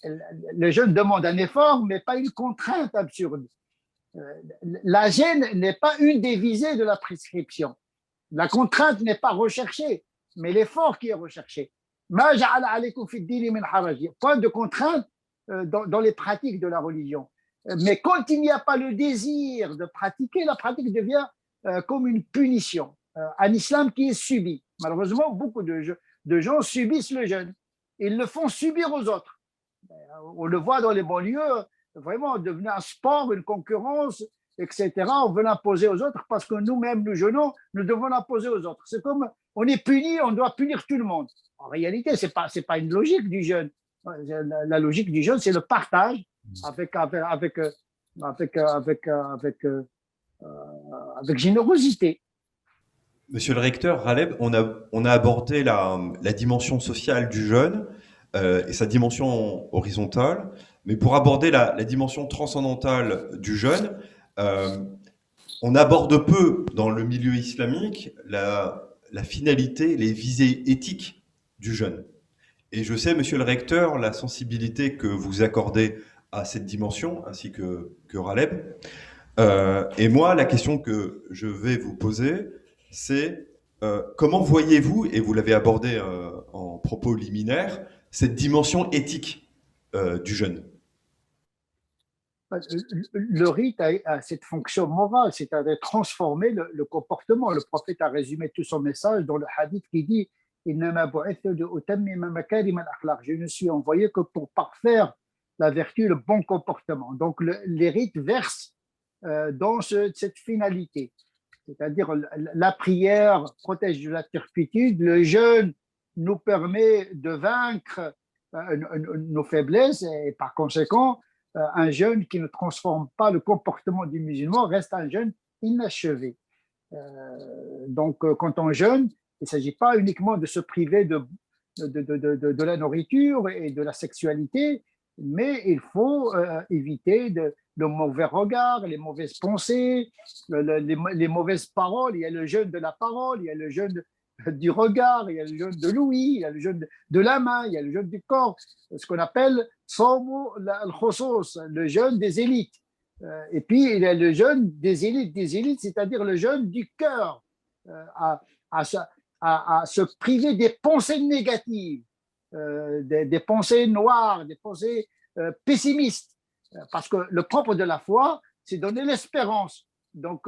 S2: le jeûne demande un effort, mais pas une contrainte absurde. La gêne n'est pas une des visées de la prescription. La contrainte n'est pas recherchée, mais l'effort qui est recherché. Point de contrainte dans les pratiques de la religion. Mais quand il n'y a pas le désir de pratiquer, la pratique devient comme une punition. Un islam qui est subi. Malheureusement, beaucoup de gens subissent le jeûne. Ils le font subir aux autres. On le voit dans les banlieues, vraiment devenir un sport, une concurrence, etc. On veut l'imposer aux autres parce que nous-mêmes, nous jeûnons, nous devons l'imposer aux autres. C'est comme on est puni, on doit punir tout le monde. En réalité, ce n'est pas une logique du jeûne. La logique du jeûne, c'est le partage avec générosité.
S1: Monsieur le recteur, Ghaleb, on a abordé la dimension sociale du jeûne et sa dimension horizontale, mais pour aborder la dimension transcendantale du jeûne, on aborde peu dans le milieu islamique la finalité, les visées éthiques du jeûne. Et je sais, monsieur le recteur, la sensibilité que vous accordez à cette dimension, ainsi que Ghaleb. Et moi, la question que je vais vous poser, c'est comment voyez-vous, et vous l'avez abordé en propos liminaire, cette dimension éthique du jeûne?
S2: Le rite a cette fonction morale, c'est-à-dire transformer le comportement. Le prophète a résumé tout son message dans le hadith qui dit « Je ne suis envoyé que pour parfaire la vertu, le bon comportement ». Donc les rites versent dans cette finalité. C'est-à-dire la prière protège de la turpitude, le jeûne nous permet de vaincre nos faiblesses et par conséquent, un jeûne qui ne transforme pas le comportement du musulman reste un jeûne inachevé. Donc, quand on jeûne, il ne s'agit pas uniquement de se priver de la nourriture et de la sexualité, mais il faut éviter le mauvais regard, les mauvaises pensées, les mauvaises paroles. Il y a le jeûne de la parole, il y a le jeûne du regard, il y a le jeûne de l'ouïe, il y a le jeûne de la main, il y a le jeûne du corps, ce qu'on appelle le jeûne des élites. Et puis, il y a le jeûne des élites, c'est-à-dire le jeûne du cœur, à se priver des pensées négatives, des pensées noires, des pensées pessimistes. Parce que le propre de la foi, c'est donner l'espérance. Donc,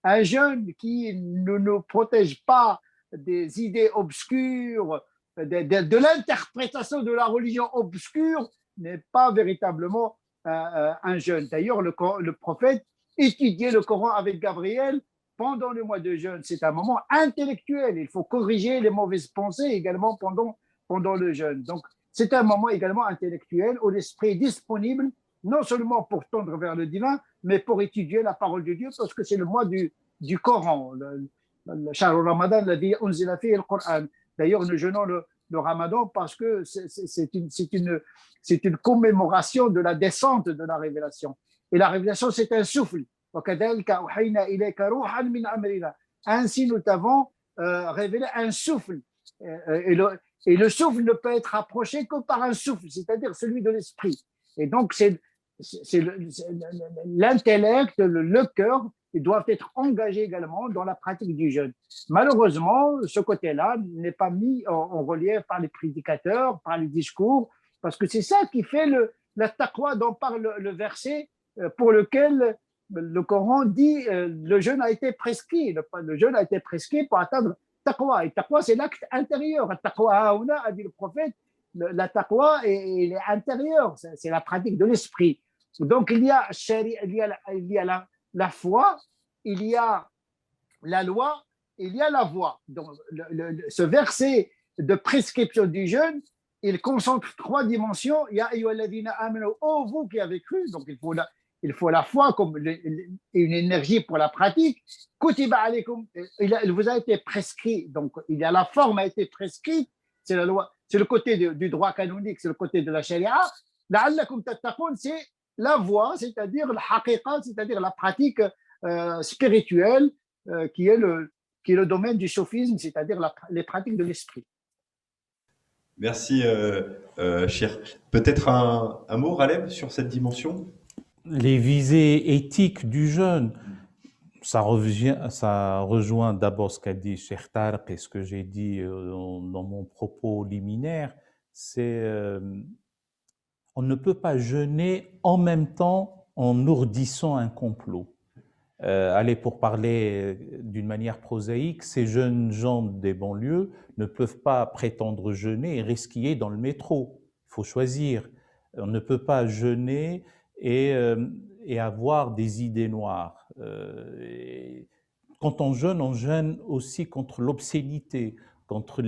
S2: un jeûne qui ne nous protège pas des idées obscures, de l'interprétation de la religion obscure, n'est pas véritablement un jeûne. D'ailleurs, le prophète étudiait le Coran avec Gabriel pendant le mois de jeûne. C'est un moment intellectuel. Il faut corriger les mauvaises pensées également pendant le jeûne. Donc, c'est un moment également intellectuel où l'esprit est disponible, non seulement pour tendre vers le divin, mais pour étudier la parole de Dieu, parce que c'est le mois du Coran. Le Shahr Ramadan, le Coran, D'ailleurs, nous jeûnons le Ramadan parce que c'est une commémoration de la descente de la révélation. Et la révélation, c'est un souffle. Ainsi, nous t'avons révélé un souffle. Et le souffle ne peut être approché que par un souffle, c'est-à-dire celui de l'esprit. Et donc, c'est l'intellect, le cœur, ils doivent être engagés également dans la pratique du jeûne. Malheureusement, ce côté-là n'est pas mis en relief par les prédicateurs, par les discours, parce que c'est ça qui fait la taqwa dont parle le verset pour lequel le Coran dit le jeûne a été prescrit. Le jeûne a été prescrit pour atteindre taqwa. Et taqwa, c'est l'acte intérieur. Taqwa haouna, a dit le prophète, la taqwa est intérieure, c'est la pratique de l'esprit. Donc il y a la foi, il y a la loi, il y a la voie. Donc ce verset de prescription du jeûne, il concentre trois dimensions. Ya ayyuhalladhina amanu, oh vous qui avez cru, donc il faut la foi comme une énergie pour la pratique. Kutiba alaykum, il vous a été prescrit, donc il y a la forme a été prescrite, c'est la loi, c'est le côté du droit canonique, c'est le côté de la sharia. La'allakum tattaqun, c'est la voie, c'est-à-dire la haqiqa, c'est-à-dire la pratique spirituelle qui est le domaine du sophisme, c'est-à-dire les pratiques de l'esprit.
S1: Merci, cher. Peut-être un mot, Raleb, sur cette dimension?
S3: Les visées éthiques du jeûne, ça rejoint d'abord ce qu'a dit Cheikh Tarq et ce que j'ai dit dans mon propos liminaire, c'est on ne peut pas jeûner en même temps en ourdissant un complot. Allez, pour parler d'une manière prosaïque, ces jeunes gens des banlieues ne peuvent pas prétendre jeûner et risquer dans le métro. Il faut choisir. On ne peut pas jeûner et avoir des idées noires. Quand on jeûne aussi contre l'obscénité, contre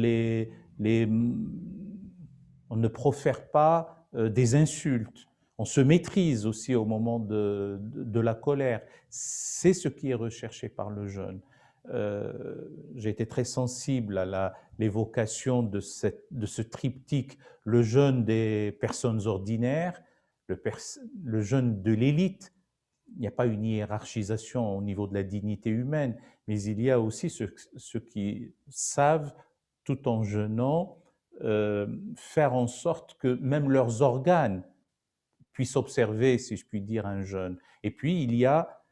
S3: on ne profère pas des insultes. On se maîtrise aussi au moment de la colère. C'est ce qui est recherché par le jeûne. J'ai été très sensible à l'évocation de ce triptyque, le jeûne des personnes ordinaires, le jeûne de l'élite. Il n'y a pas une hiérarchisation au niveau de la dignité humaine, mais il y a aussi ceux qui savent, tout en jeûnant, faire en sorte que même leurs organes puissent observer, si je puis dire, un jeûne. Et puis, il y a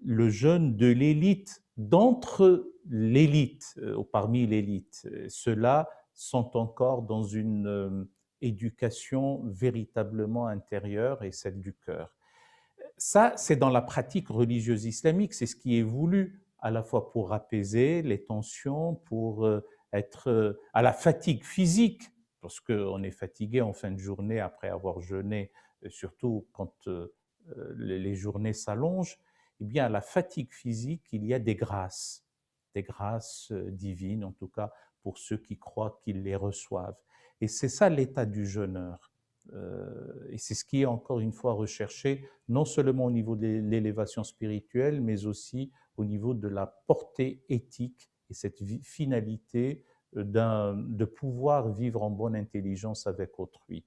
S3: le jeûne de l'élite, d'entre l'élite, parmi l'élite. Ceux-là sont encore dans une éducation véritablement intérieure et celle du cœur. Ça, c'est dans la pratique religieuse islamique, c'est ce qui est voulu, à la fois pour apaiser les tensions, pour être à la fatigue physique, parce qu'on est fatigué en fin de journée après avoir jeûné, surtout quand les journées s'allongent. Eh bien, à la fatigue physique, il y a des grâces divines, en tout cas pour ceux qui croient qu'ils les reçoivent. Et c'est ça l'état du jeûneur. Et c'est ce qui est encore une fois recherché, non seulement au niveau de l'élévation spirituelle, mais aussi au niveau de la portée éthique et cette finalité de pouvoir vivre en bonne intelligence avec autrui.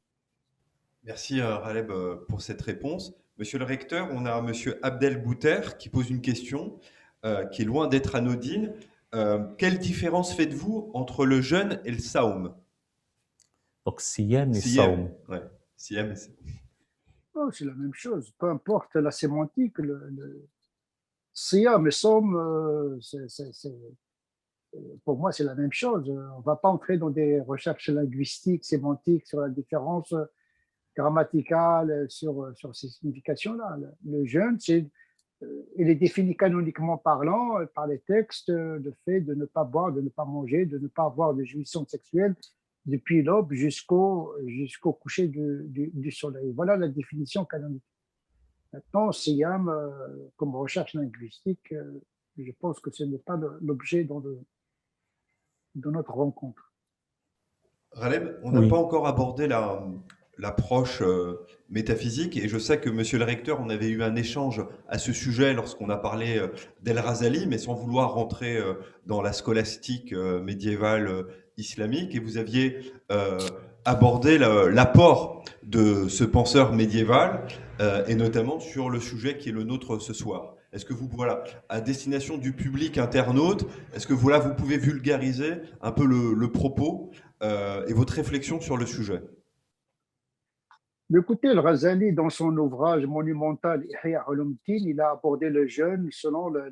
S1: Merci Raleb pour cette réponse. Monsieur le recteur, on a monsieur Abdel Bouter qui pose une question qui est loin d'être anodine. Quelle différence faites-vous entre le jeûne et le saum?
S3: Donc, siyam et saum.
S1: Ouais. Siyam et saum.
S2: Oh, c'est la même chose, peu importe la sémantique. Le siyam et saum, pour moi, c'est la même chose. On ne va pas entrer dans des recherches linguistiques, sémantiques sur la différence grammaticale, sur ces significations-là. Le jeûne, il est défini canoniquement parlant par les textes, le fait de ne pas boire, de ne pas manger, de ne pas avoir de jouissance sexuelle depuis l'aube jusqu'au coucher du soleil. Voilà la définition canonique. Maintenant, siyam, comme recherche linguistique, je pense que ce n'est pas l'objet de notre rencontre.
S1: Raleb, on n'a pas encore abordé l'approche métaphysique. Et je sais que, monsieur le recteur, on avait eu un échange à ce sujet lorsqu'on a parlé d'El Razali, mais sans vouloir rentrer dans la scolastique médiévale islamique. Et vous aviez abordé l'apport de ce penseur médiéval, et notamment sur le sujet qui est le nôtre ce soir. Est-ce que vous, voilà, à destination du public internaute, est-ce que voilà, vous pouvez vulgariser un peu le propos et votre réflexion sur le sujet?
S2: Écoutez, le Razali, dans son ouvrage monumental Ihya Ulumuddin, il a abordé le jeûne selon la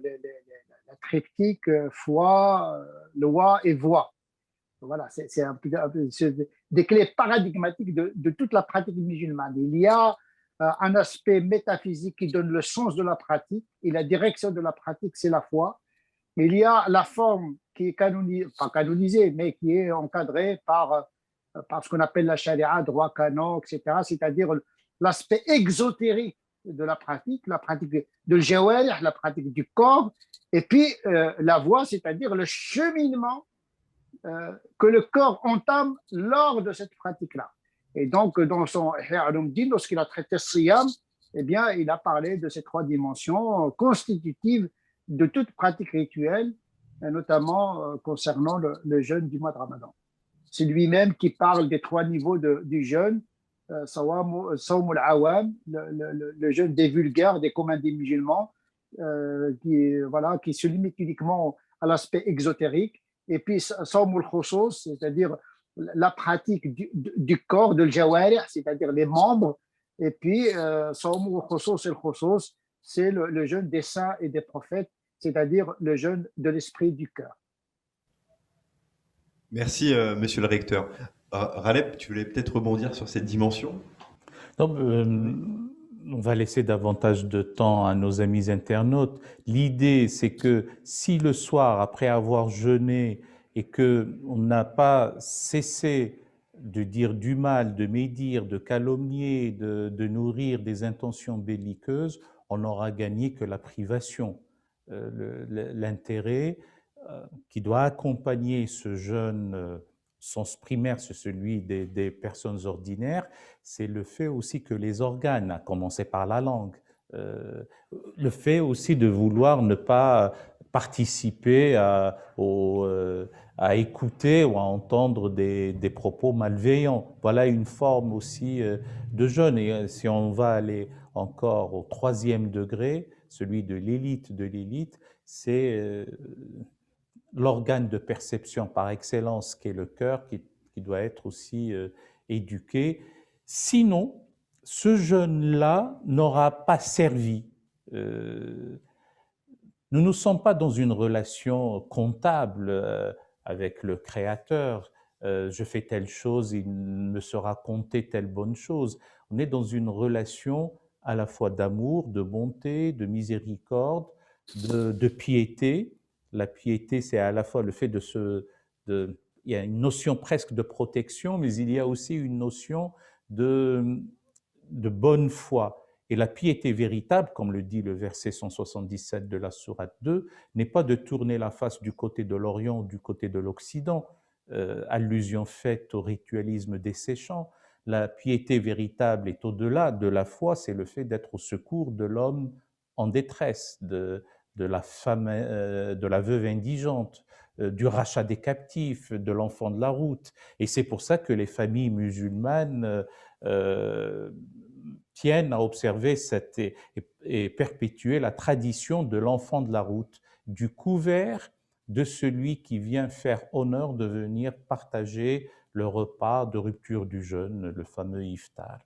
S2: triptyque foi, loi et voie. Voilà, c'est des clés paradigmatiques de toute la pratique musulmane. Il y a un aspect métaphysique qui donne le sens de la pratique et la direction de la pratique, c'est la foi. Il y a la forme qui est canonisée, pas canonisée, mais qui est encadrée par ce qu'on appelle la charia, droit canon, etc. C'est-à-dire l'aspect exotérique de la pratique de l'jawarih, la pratique du corps, et puis la voie, c'est-à-dire le cheminement que le corps entame lors de cette pratique-là. Et donc, dans son Ihya Ulumuddin, lorsqu'il a traité Siyam, eh bien, il a parlé de ces trois dimensions constitutives de toute pratique rituelle, et notamment concernant le jeûne du mois de Ramadan. C'est lui-même qui parle des trois niveaux du jeûne, Sawm al-Awam, le jeûne des vulgaires, des communs des musulmans, qui se limite uniquement à l'aspect exotérique, et puis Sawm al-Khusus, c'est-à-dire la pratique du corps, de l'jawarih, c'est-à-dire les membres, et puis Sawm al-Khusus et al-Khusus, c'est le jeûne des saints et des prophètes, c'est-à-dire le jeûne de l'esprit du cœur.
S1: Merci, monsieur le recteur. Ralep, tu voulais peut-être rebondir sur cette dimension?
S3: Donc, on va laisser davantage de temps à nos amis internautes. L'idée, c'est que si le soir, après avoir jeûné et qu'on n'a pas cessé de dire du mal, de médire, de calomnier, de nourrir des intentions belliqueuses, on n'aura gagné que la privation. L'intérêt qui doit accompagner ce jeûne, sens primaire, c'est celui des personnes ordinaires, c'est le fait aussi que les organes, à commencer par la langue, le fait aussi de vouloir ne pas participer à écouter ou à entendre des propos malveillants. Voilà une forme aussi de jeûne. Et si on va aller encore au troisième degré, celui de l'élite, c'est l'organe de perception par excellence qu'est le cœur qui doit être aussi éduqué. Sinon, ce jeûne-là n'aura pas servi. Nous ne sommes pas dans une relation comptable avec le Créateur. Je fais telle chose, il me sera compté telle bonne chose. On est dans une relation à la fois d'amour, de bonté, de miséricorde, de piété. La piété, c'est à la fois le fait il y a une notion presque de protection, mais il y a aussi une notion de bonne foi. Et la piété véritable, comme le dit le verset 177 de la sourate 2, n'est pas de tourner la face du côté de l'Orient ou du côté de l'Occident, allusion faite au ritualisme desséchant. La piété véritable est au-delà de la foi, c'est le fait d'être au secours de l'homme en détresse, de la femme, de la veuve indigente, du rachat des captifs, de l'enfant de la route. Et c'est pour ça que les familles musulmanes tiennent à observer et perpétuer la tradition de l'enfant de la route, du couvert de celui qui vient faire honneur de venir partager le repas de rupture du jeûne, le fameux iftar.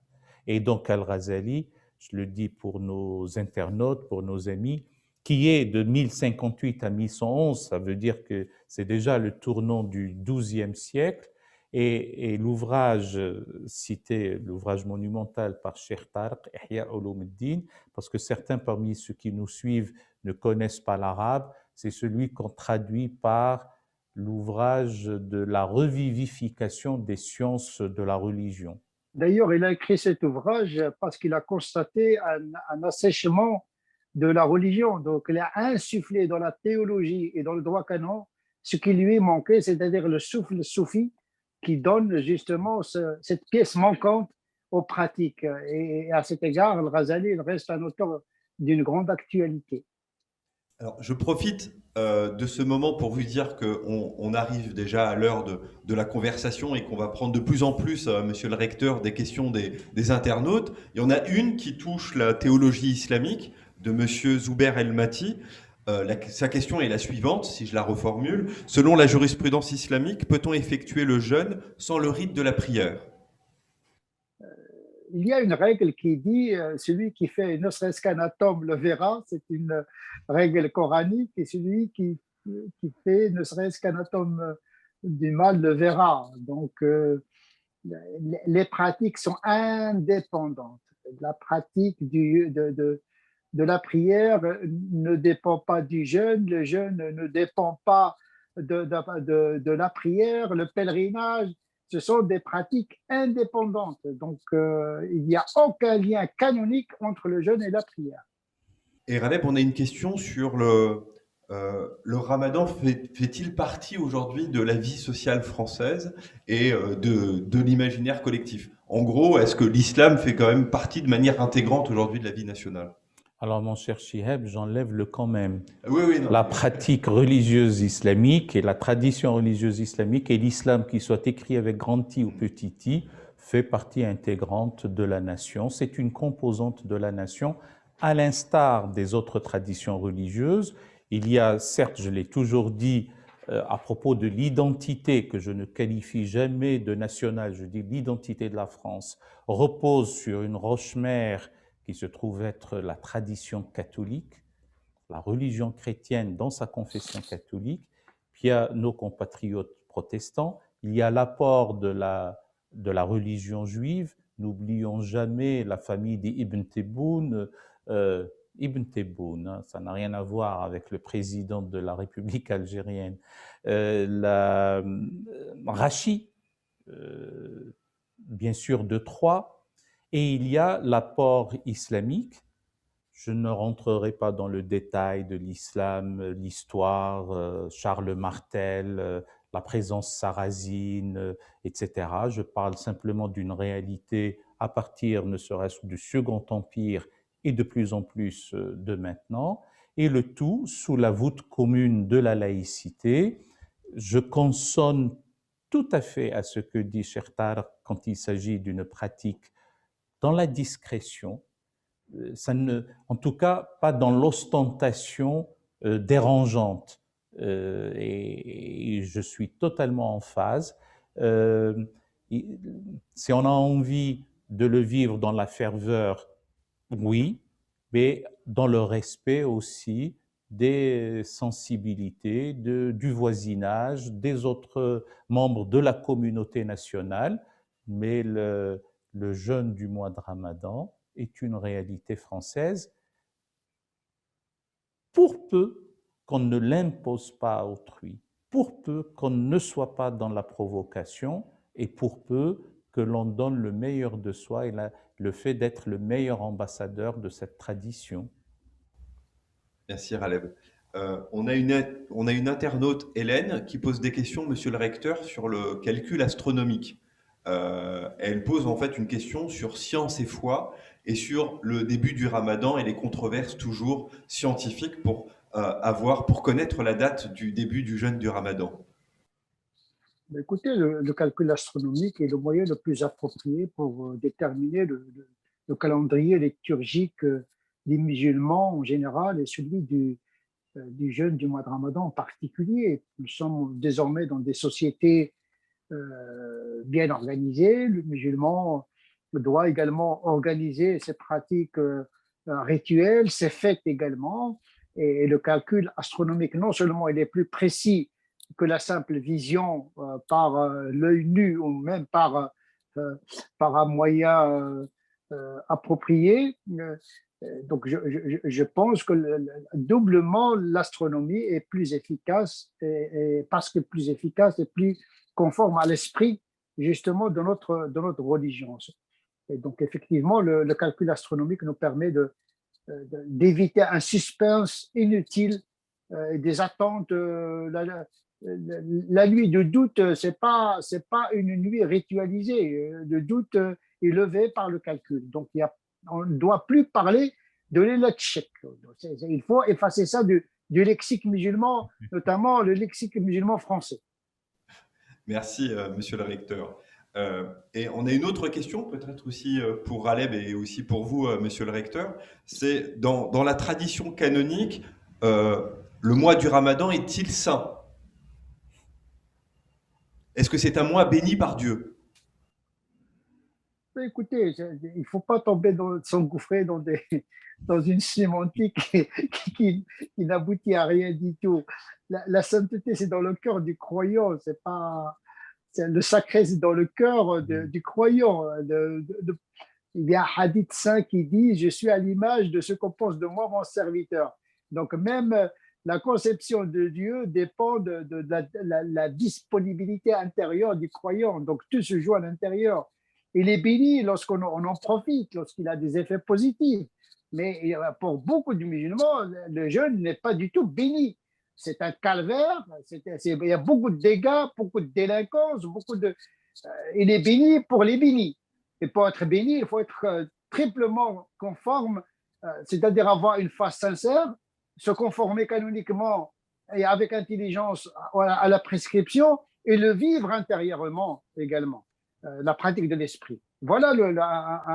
S3: Et donc Al-Razali, je le dis pour nos internautes, pour nos amis, qui est de 1058 à 1111, ça veut dire que c'est déjà le tournant du XIIe siècle, et l'ouvrage cité, l'ouvrage monumental par Cheikh Tariq, Ihya Ulumuddin, parce que certains parmi ceux qui nous suivent ne connaissent pas l'arabe, c'est celui qu'on traduit par l'ouvrage de la revivification des sciences de la religion.
S2: D'ailleurs, il a écrit cet ouvrage parce qu'il a constaté un assèchement de la religion. Donc, il a insufflé dans la théologie et dans le droit canon ce qui lui manquait, c'est-à-dire le souffle soufi qui donne justement cette pièce manquante aux pratiques. Et à cet égard, Al-Ghazali il reste un auteur d'une grande actualité.
S1: Alors, je profite de ce moment pour vous dire qu'on arrive déjà à l'heure de la conversation et qu'on va prendre de plus en plus, monsieur le recteur, des questions des internautes. Il y en a une qui touche la théologie islamique de monsieur Zouber El-Mati. Sa question est la suivante, si je la reformule. Selon la jurisprudence islamique, peut-on effectuer le jeûne sans le rite de la prière?
S2: Il y a une règle qui dit celui qui fait ne serait-ce qu'un atome le verra, c'est une règle coranique, et celui qui fait ne serait-ce qu'un atome du mal le verra. Donc, les pratiques sont indépendantes. La pratique de la prière ne dépend pas du jeûne, le jeûne ne dépend pas de la prière, le pèlerinage, ce sont des pratiques indépendantes. Donc, il n'y a aucun lien canonique entre le jeûne et la prière.
S1: Et Raleb, on a une question sur le ramadan fait-il partie aujourd'hui de la vie sociale française et de l'imaginaire collectif? En gros, est-ce que l'islam fait quand même partie de manière intégrante aujourd'hui de la vie nationale?
S3: Alors, mon cher Chiheb, j'enlève le quand même.
S1: Oui, oui, non.
S3: La pratique religieuse islamique et la tradition religieuse islamique et l'islam, qui soit écrit avec grand I ou petit i, fait partie intégrante de la nation. C'est une composante de la nation, à l'instar des autres traditions religieuses. Il y a, certes, je l'ai toujours dit, à propos de l'identité, que je ne qualifie jamais de nationale, je dis l'identité de la France, repose sur une roche-mère qui se trouve être la tradition catholique, la religion chrétienne dans sa confession catholique, puis il y a nos compatriotes protestants, il y a l'apport de la religion juive. N'oublions jamais la famille des Ibn Tebboune. Ibn Tebboune, hein, ça n'a rien à voir avec le président de la République algérienne. Rachi, bien sûr, de Troyes. Et il y a l'apport islamique. Je ne rentrerai pas dans le détail de l'islam, l'histoire, Charles Martel, la présence sarrasine, etc. Je parle simplement d'une réalité à partir, ne serait-ce du Second Empire et de plus en plus de maintenant, et le tout sous la voûte commune de la laïcité. Je consonne tout à fait à ce que dit Cheikh Tarek quand il s'agit d'une pratique dans la discrétion, en tout cas pas dans l'ostentation dérangeante. Et je suis totalement en phase. Si on a envie de le vivre dans la ferveur, oui, mais dans le respect aussi des sensibilités, du voisinage, des autres membres de la communauté nationale. Mais le jeûne du mois de Ramadan est une réalité française, pour peu qu'on ne l'impose pas à autrui, pour peu qu'on ne soit pas dans la provocation et pour peu que l'on donne le meilleur de soi et le fait d'être le meilleur ambassadeur de cette tradition.
S1: Merci Raleb. On a une internaute, Hélène, qui pose des questions, monsieur le recteur, sur le calcul astronomique. Elle pose en fait une question sur science et foi et sur le début du Ramadan et les controverses toujours scientifiques pour connaître la date du début du jeûne du Ramadan.
S2: Écoutez, le calcul astronomique est le moyen le plus approprié pour déterminer le calendrier liturgique des musulmans en général et celui du jeûne du mois de Ramadan en particulier. Nous sommes désormais dans des sociétés bien organisées. Le musulman doit également organiser ses pratiques rituelles, ses fêtes également. Et le calcul astronomique, non seulement il est plus précis que la simple vision par l'œil nu ou même par un moyen approprié. Donc, je pense que doublement l'astronomie est plus efficace, et parce que plus efficace et plus conforme à l'esprit justement de notre religion. Et donc, effectivement, le calcul astronomique nous permet d'éviter un suspense inutile et des attentes. La nuit de doute, c'est pas une nuit ritualisée. Le doute, élevé par le calcul. Donc, on ne doit plus parler de l'électrique. Il faut effacer ça du lexique musulman, notamment le lexique musulman français.
S1: Merci, monsieur le recteur. Et on a une autre question, peut-être aussi pour Raleb et aussi pour vous, monsieur le recteur. C'est dans la tradition canonique, le mois du Ramadan est-il saint? Est-ce que c'est un mois béni par Dieu?
S2: Écoutez, il ne faut pas s'engouffrer dans une sémantique qui n'aboutit à rien du tout. La sainteté, c'est dans le cœur du croyant, c'est pas. Le sacré, c'est dans le cœur du croyant. Il y a un hadith saint qui dit « Je suis à l'image de ce qu'on pense de moi, mon serviteur ». Donc, même la conception de Dieu dépend de la disponibilité intérieure du croyant. Donc, tout se joue à l'intérieur. Il est béni lorsqu'on en profite, lorsqu'il a des effets positifs. Mais pour beaucoup de musulmans, le jeûne n'est pas du tout béni. C'est un calvaire, il y a beaucoup de dégâts, beaucoup de délinquance, il est béni pour les bénis. Et pour être béni, il faut être triplement conforme, c'est-à-dire avoir une foi sincère, se conformer canoniquement et avec intelligence à la prescription et le vivre intérieurement également, la pratique de l'esprit. Voilà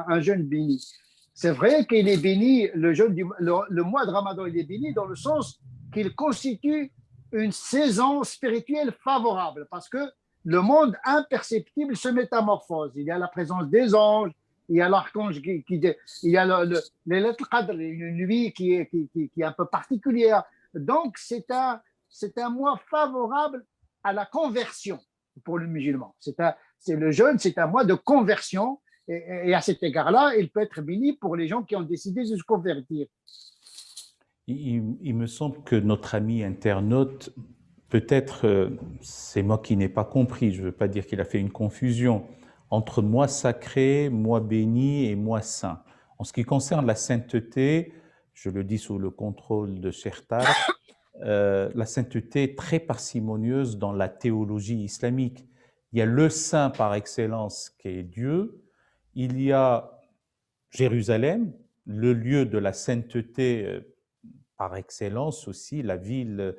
S2: un jeûne béni. C'est vrai qu'il est béni, le mois de Ramadan, il est béni dans le sens qu'il constitue une saison spirituelle favorable parce que le monde imperceptible se métamorphose. Il y a la présence des anges, il y a l'archange il y a Laylatul Qadr, une nuit qui est un peu particulière. Donc, c'est un mois favorable à la conversion pour le musulman. Le jeûne, c'est un mois de conversion et à cet égard-là, il peut être béni pour les gens qui ont décidé de se convertir.
S3: Il me semble que notre ami internaute, peut-être, c'est moi qui n'ai pas compris, je ne veux pas dire qu'il a fait une confusion, entre mois sacré, mois béni et mois saint. En ce qui concerne la sainteté, je le dis sous le contrôle de Cheikh Tarek, la sainteté est très parcimonieuse dans la théologie islamique. Il y a le saint par excellence qui est Dieu, il y a Jérusalem, le lieu de la sainteté par excellence aussi, la ville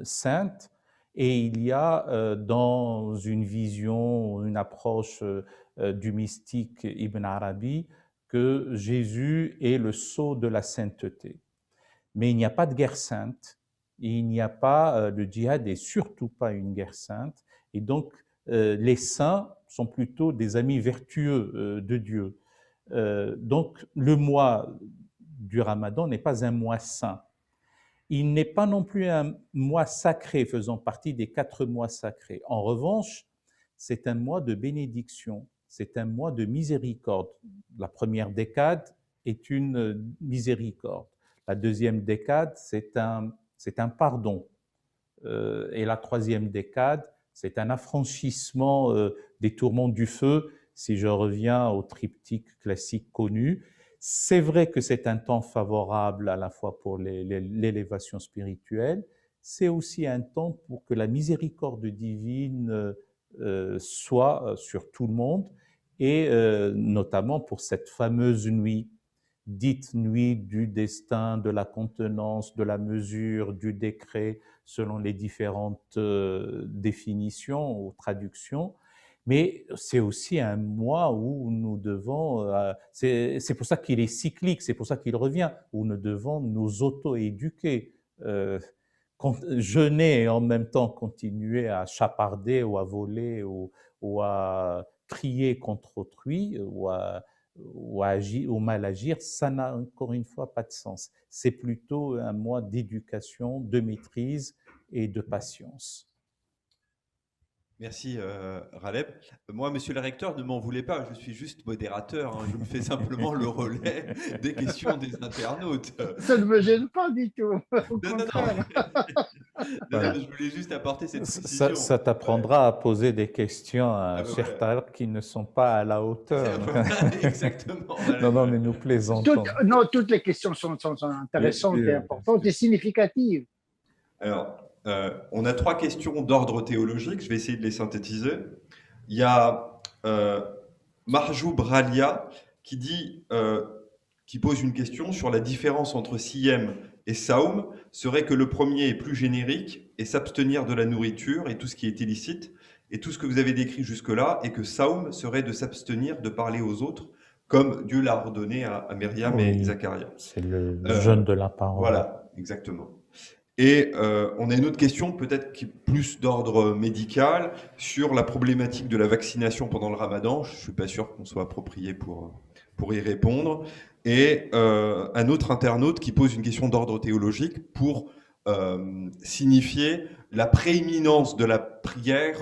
S3: sainte, et il y a dans une vision, une approche du mystique Ibn Arabi, que Jésus est le sceau de la sainteté. Mais il n'y a pas de guerre sainte, il n'y a pas, le djihad n'est surtout pas une guerre sainte, et donc les saints sont plutôt des amis vertueux de Dieu. Donc le mois du Ramadan n'est pas un mois saint. Il n'est pas non plus un mois sacré faisant partie des 4 mois sacrés. En revanche, c'est un mois de bénédiction, c'est un mois de miséricorde. La première décade est une miséricorde. La deuxième décade, c'est un pardon. Et la troisième décade, c'est un affranchissement des tourments du feu, si je reviens au triptyque classique connu. C'est vrai que c'est un temps favorable à la fois pour l'élévation spirituelle, c'est aussi un temps pour que la miséricorde divine soit sur tout le monde, et notamment pour cette fameuse nuit, dite nuit du destin, de la contenance, de la mesure, du décret, selon les différentes définitions ou traductions. Mais c'est aussi un mois où nous devons, c'est pour ça qu'il est cyclique, c'est pour ça qu'il revient, où nous devons nous auto-éduquer, jeûner et en même temps continuer à chaparder ou à voler ou à crier contre autrui ou ou mal agir, ça n'a encore une fois pas de sens. C'est plutôt un mois d'éducation, de maîtrise et de patience.
S1: Merci Raleb. Moi, monsieur le recteur, ne m'en voulez pas, je suis juste modérateur, hein, je me fais simplement le relais des questions des internautes.
S2: Ça ne me gêne pas du tout, au
S1: Non,
S2: contraire.
S1: Non, je voulais juste apporter cette précision.
S3: Ça t'apprendra à poser des questions à Cheikh Tarek qui ne sont pas à la hauteur.
S1: Exactement.
S3: Non, mais nous plaisantons.
S2: Toutes les questions sont intéressantes et importantes et significatives.
S1: Alors, on a 3 questions d'ordre théologique, je vais essayer de les synthétiser. Il y a Marjoub Ralia qui dit, qui pose une question sur la différence entre Siyem et Saum serait que le premier est plus générique et s'abstenir de la nourriture et tout ce qui est illicite et tout ce que vous avez décrit jusque-là, et que Saum serait de s'abstenir de parler aux autres comme Dieu l'a ordonné à Myriam et
S3: Oui,
S1: Zacharia.
S3: c'est le jeûne de la parole.
S1: Voilà, exactement. Et on a une autre question, peut-être qui est plus d'ordre médical, sur la problématique de la vaccination pendant le ramadan. Je ne suis pas sûr qu'on soit approprié pour y répondre. Et un autre internaute qui pose une question d'ordre théologique pour signifier la prééminence de la prière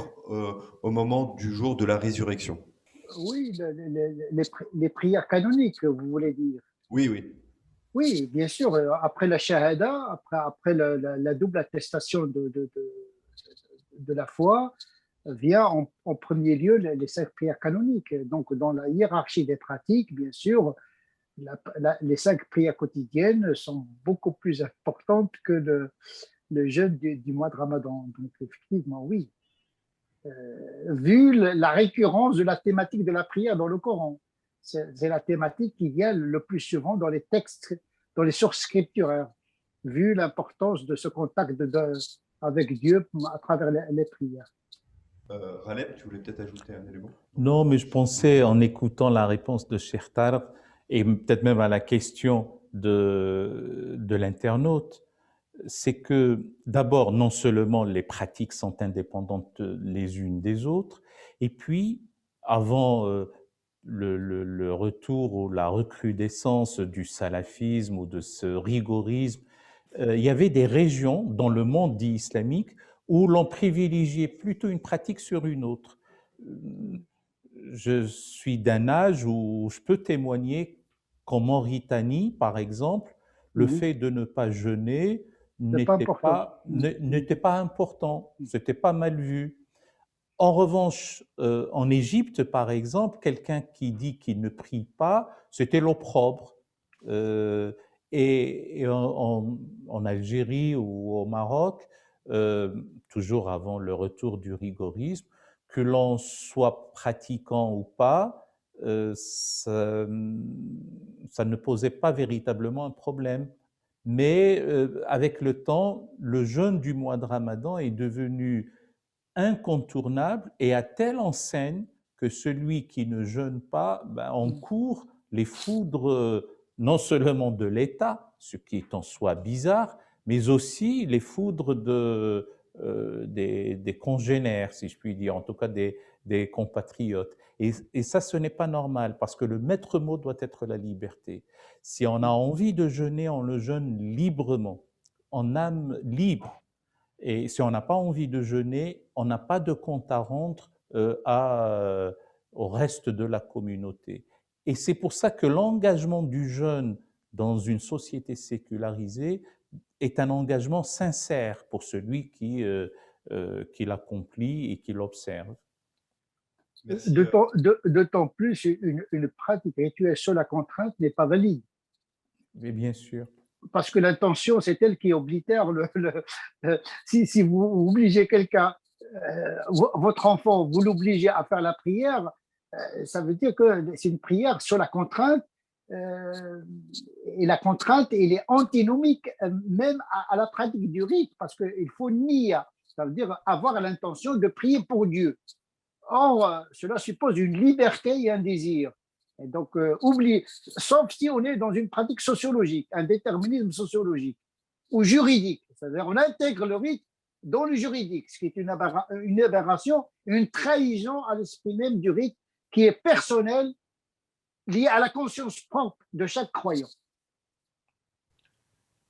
S1: au moment du jour de la résurrection.
S2: Oui, les prières canoniques, vous voulez dire.
S1: Oui, oui.
S2: Oui, bien sûr, après la shahada, après la double attestation de la foi, vient en premier lieu les 5 prières canoniques. Donc, dans la hiérarchie des pratiques, bien sûr, les 5 prières quotidiennes sont beaucoup plus importantes que le jeûne du mois de Ramadan. Donc, effectivement, oui. Vu la récurrence de la thématique de la prière dans le Coran, c'est la thématique qui vient le plus souvent dans les textes, dans les sources scripturaires, vu l'importance de ce contact avec Dieu à travers les prières.
S1: Raleb, tu voulais peut-être ajouter un élément?
S3: Non, mais je pensais en écoutant la réponse de Cheikh Tarq et peut-être même à la question de l'internaute, c'est que d'abord, non seulement les pratiques sont indépendantes les unes des autres, et puis avant le retour ou la recrudescence du salafisme ou de ce rigorisme, il y avait des régions dans le monde dit islamique où l'on privilégiait plutôt une pratique sur une autre. Je suis d'un âge où je peux témoigner qu'en Mauritanie, par exemple, le fait de ne pas jeûner n'était pas important, c'était pas mal vu. En revanche, en Égypte, par exemple, quelqu'un qui dit qu'il ne prie pas, c'était l'opprobre. Et en Algérie ou au Maroc, toujours avant le retour du rigorisme, que l'on soit pratiquant ou pas, ça ne posait pas véritablement un problème. Mais avec le temps, le jeûne du mois de Ramadan est devenu incontournable et à telle enseigne que celui qui ne jeûne pas encourt les foudres non seulement de l'État, ce qui est en soi bizarre, mais aussi les foudres des congénères, si je puis dire, en tout cas des compatriotes. Et ça, ce n'est pas normal, parce que le maître mot doit être la liberté. Si on a envie de jeûner, on le jeûne librement, en âme libre. Et si on n'a pas envie de jeûner, on n'a pas de compte à rendre au reste de la communauté. Et c'est pour ça que l'engagement du jeûne dans une société sécularisée est un engagement sincère pour celui qui l'accomplit et qui l'observe.
S2: D'autant plus, une pratique rituelle sur la contrainte n'est pas valide.
S3: Mais bien sûr.
S2: Parce que l'intention, c'est elle qui oblitère si vous obligez quelqu'un, votre enfant, vous l'obligez à faire la prière, ça veut dire que c'est une prière sur la contrainte, et la contrainte, elle est antinomique même à la pratique du rite, parce qu'il faut niya, ça veut dire avoir l'intention de prier pour Dieu. Or, cela suppose une liberté et un désir. Et donc, sauf si on est dans une pratique sociologique, un déterminisme sociologique ou juridique. C'est-à-dire, on intègre le rite dans le juridique, ce qui est une aberration, une trahison à l'esprit même du rite qui est personnel, lié à la conscience propre de chaque croyant.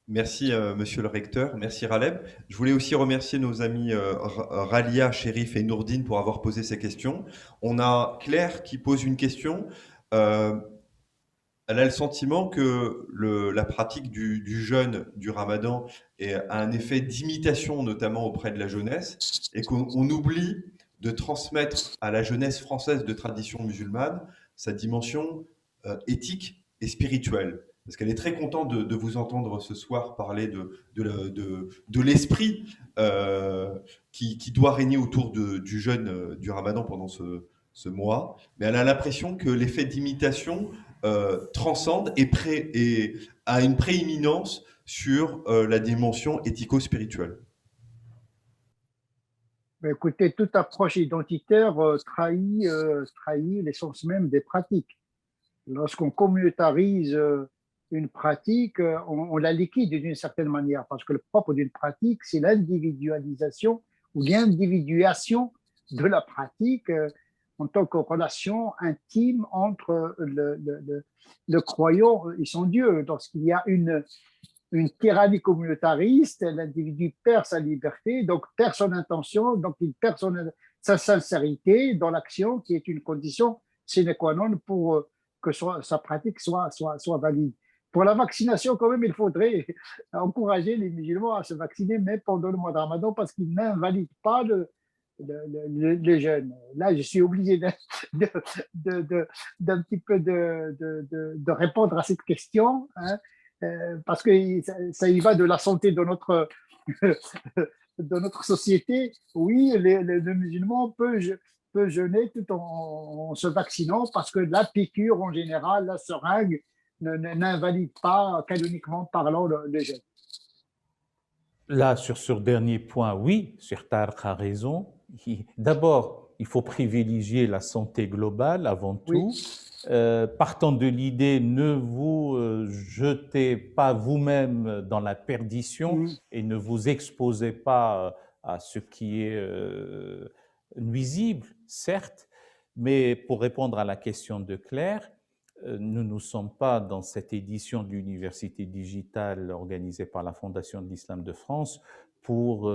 S1: Merci, monsieur le recteur. Merci, Raleb. Je voulais aussi remercier nos amis Ralia, Chérif et Nourdine pour avoir posé ces questions. On a Claire qui pose une question. Elle a le sentiment que la pratique du jeûne du Ramadan a un effet d'imitation, notamment auprès de la jeunesse, et qu'on oublie de transmettre à la jeunesse française de tradition musulmane sa dimension éthique et spirituelle. Parce qu'elle est très contente de vous entendre ce soir parler de l'esprit qui doit régner autour du jeûne du Ramadan pendant ce mois, mais elle a l'impression que l'effet d'imitation transcende et a une prééminence sur la dimension éthico-spirituelle.
S2: Ben, écoutez, toute approche identitaire trahit l'essence même des pratiques. Lorsqu'on communautarise une pratique, on la liquide d'une certaine manière, parce que le propre d'une pratique, c'est l'individualisation ou l'individuation de la pratique en tant que relation intime entre le croyant et son Dieu. Lorsqu'il y a une tyrannie communautariste, l'individu perd sa liberté, donc perd son intention, donc il perd sa sincérité dans l'action, qui est une condition sine qua non pour que sa pratique soit valide. Pour la vaccination, quand même, il faudrait encourager les musulmans à se vacciner, même pendant le mois de Ramadan, parce qu'ils n'invalident pas les jeunes. Là, je suis obligé d'un petit peu de répondre à cette question, hein, parce que ça y va de la santé de notre société. Oui, le musulman peut jeûner tout en se vaccinant, parce que la piqûre, en général, la seringue, n'invalide pas, canoniquement parlant, le jeûne.
S3: Là, sur ce dernier point, oui, Cheikh Tarek a raison. D'abord, il faut privilégier la santé globale avant tout. Partant de l'idée, ne vous jetez pas vous-même dans la perdition et ne vous exposez pas à ce qui est nuisible, certes, mais pour répondre à la question de Claire, nous ne sommes pas dans cette édition de l'Université digitale organisée par la Fondation de l'Islam de France pour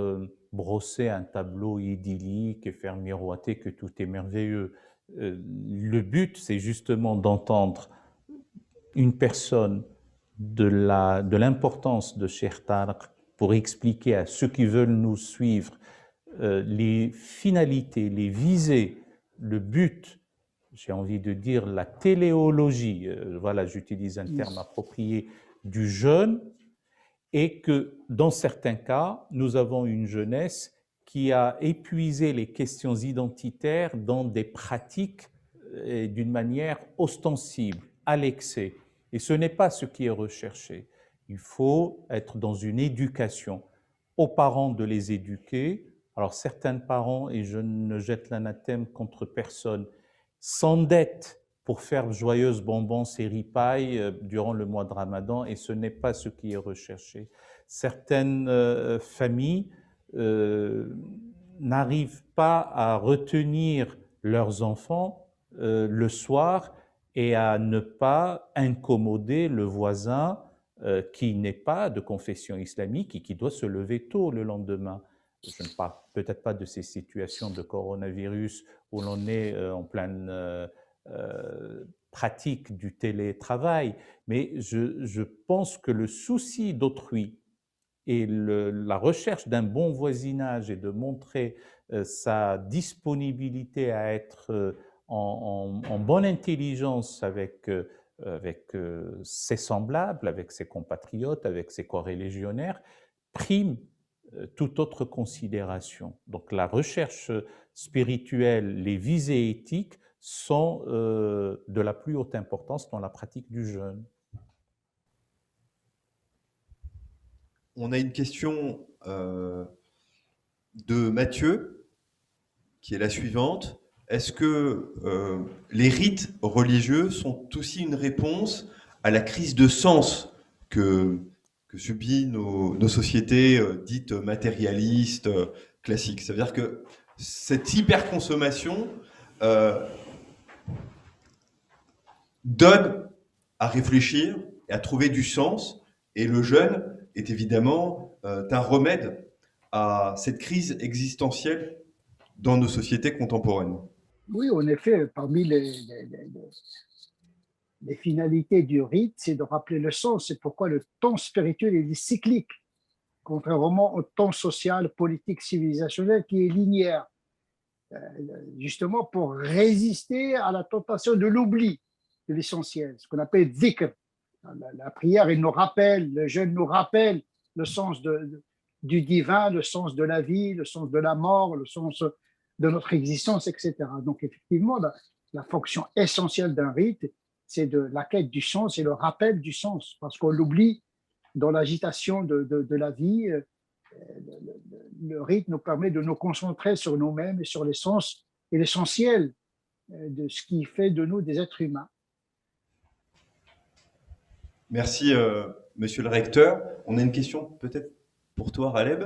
S3: brosser un tableau idyllique et faire miroiter que tout est merveilleux. Le but, c'est justement d'entendre une personne de l'importance de Cheikh Tarek pour expliquer à ceux qui veulent nous suivre les finalités, les visées, le but, j'ai envie de dire la téléologie, voilà, j'utilise un terme approprié, du jeûne, et que dans certains cas, nous avons une jeunesse qui a épuisé les questions identitaires dans des pratiques d'une manière ostensible, à l'excès. Et ce n'est pas ce qui est recherché. Il faut être dans une éducation, aux parents de les éduquer. Alors certains parents, et je ne jette l'anathème contre personne, s'endettent pour faire joyeuse bonbons et ripailles durant le mois de Ramadan, et ce n'est pas ce qui est recherché. Certaines familles n'arrivent pas à retenir leurs enfants le soir et à ne pas incommoder le voisin qui n'est pas de confession islamique et qui doit se lever tôt le lendemain. Je ne parle peut-être pas de ces situations de coronavirus où l'on est en pleine pratique du télétravail, mais je pense que le souci d'autrui et la recherche d'un bon voisinage et de montrer sa disponibilité à être en bonne intelligence avec ses semblables, avec ses compatriotes, avec ses corréligionnaires, prime toute autre considération. Donc la recherche spirituelle, les visées éthiques sont de la plus haute importance dans la pratique du jeûne.
S1: On a une question de Mathieu, qui est la suivante. Est-ce que les rites religieux sont aussi une réponse à la crise de sens que subissent nos sociétés dites matérialistes, classiques? Ça veut dire que cette hyperconsommation donne à réfléchir et à trouver du sens, et le jeûne est évidemment un remède à cette crise existentielle dans nos sociétés contemporaines.
S2: Oui, en effet, parmi les finalités du rite, c'est de rappeler le sens. C'est pourquoi le temps spirituel est cyclique, contrairement au temps social, politique, civilisationnel qui est linéaire, justement pour résister à la tentation de l'oubli de l'essentiel, ce qu'on appelle dhikr. La prière, elle nous rappelle, le jeûne nous rappelle le sens du divin, le sens de la vie, le sens de la mort, le sens notre existence, etc. Donc, effectivement, la fonction essentielle d'un rite, c'est de la quête du sens et le rappel du sens, parce qu'on l'oublie dans l'agitation de la vie. Le rite nous permet de nous concentrer sur nous-mêmes et sur l'essence et l'essentiel de ce qui fait de nous des êtres humains.
S1: Merci, monsieur le recteur. On a une question peut-être pour toi, Raleb.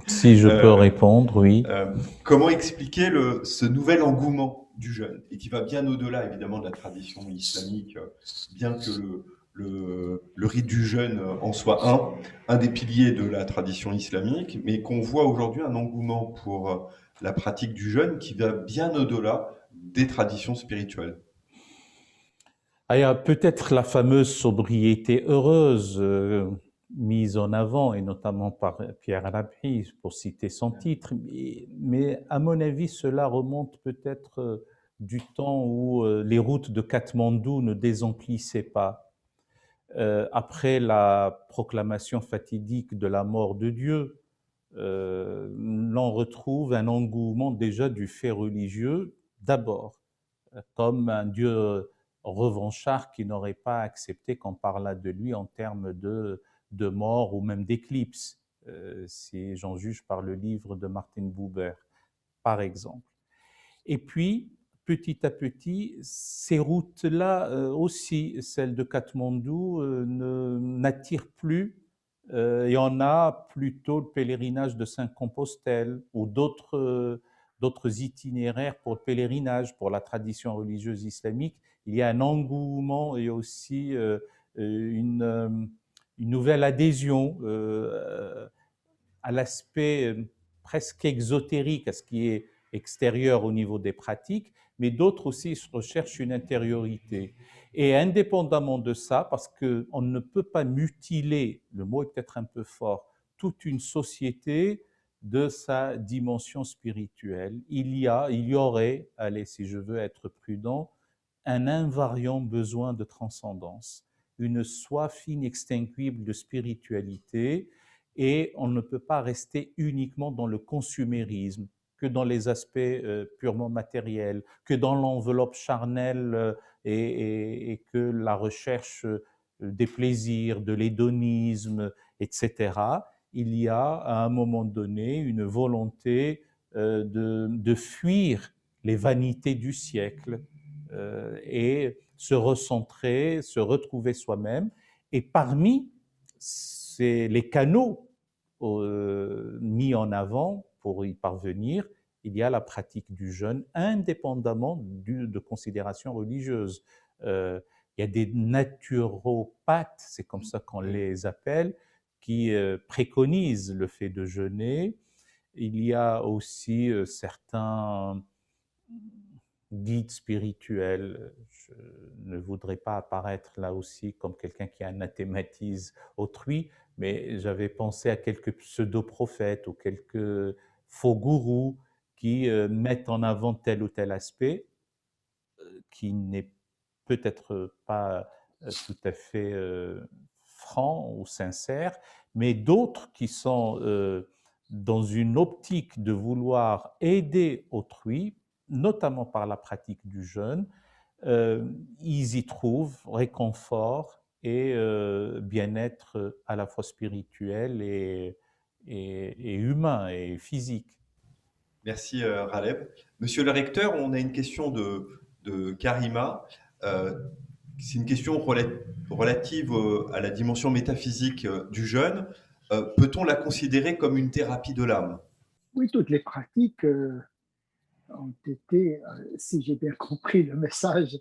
S3: Si je peux répondre, oui.
S1: Comment expliquer ce nouvel engouement du jeûne, et qui va bien au-delà évidemment de la tradition islamique, bien que le rite du jeûne en soit un des piliers de la tradition islamique, mais qu'on voit aujourd'hui un engouement pour la pratique du jeûne qui va bien au-delà des traditions spirituelles.
S3: Il y a peut-être la fameuse sobriété heureuse mise en avant, et notamment par Pierre Rabhi, pour citer son titre, mais à mon avis, cela remonte peut-être du temps où les routes de Katmandou ne désemplissaient pas. Après la proclamation fatidique de la mort de Dieu, l'on retrouve un engouement déjà du fait religieux, d'abord, comme un Dieu revanchard qui n'aurait pas accepté qu'on parlât de lui en termes de mort ou même d'éclipse, si j'en juge par le livre de Martin Buber, par exemple. Et puis, petit à petit, ces routes-là aussi, celles de Katmandou, n'attirent plus. Il y en a plutôt le pèlerinage de Saint-Compostelle ou d'autres itinéraires pour le pèlerinage, pour la tradition religieuse islamique. Il y a un engouement et aussi une nouvelle adhésion à l'aspect presque exotérique, à ce qui est extérieur au niveau des pratiques, mais d'autres aussi recherchent une intériorité. Et indépendamment de ça, parce qu'on ne peut pas mutiler, le mot est peut-être un peu fort, toute une société de sa dimension spirituelle. Il y aurait, allez, si je veux être prudent, un invariant besoin de transcendance, une soif inextinguible de spiritualité, et on ne peut pas rester uniquement dans le consumérisme, que dans les aspects purement matériels, que dans l'enveloppe charnelle et que la recherche des plaisirs, de l'hédonisme, etc. Il y a à un moment donné une volonté de fuir les vanités du siècle et se recentrer, se retrouver soi-même. Et parmi les canaux mis en avant pour y parvenir, il y a la pratique du jeûne, indépendamment de considérations religieuses. Il y a des naturopathes, c'est comme ça qu'on les appelle, qui préconisent le fait de jeûner. Il y a aussi certains guide spirituel. Je ne voudrais pas apparaître là aussi comme quelqu'un qui anathématise autrui, mais j'avais pensé à quelques pseudo-prophètes ou quelques faux gourous qui mettent en avant tel ou tel aspect qui n'est peut-être pas tout à fait franc ou sincère, mais d'autres qui sont dans une optique de vouloir aider autrui, notamment par la pratique du jeûne, ils y trouvent réconfort et bien-être à la fois spirituel et humain et physique.
S1: Merci Raleb. Monsieur le recteur, on a une question de Karima. C'est une question relative à la dimension métaphysique du jeûne. Peut-on la considérer comme une thérapie de l'âme?
S2: Oui, toutes les pratiques ont été, si j'ai bien compris le message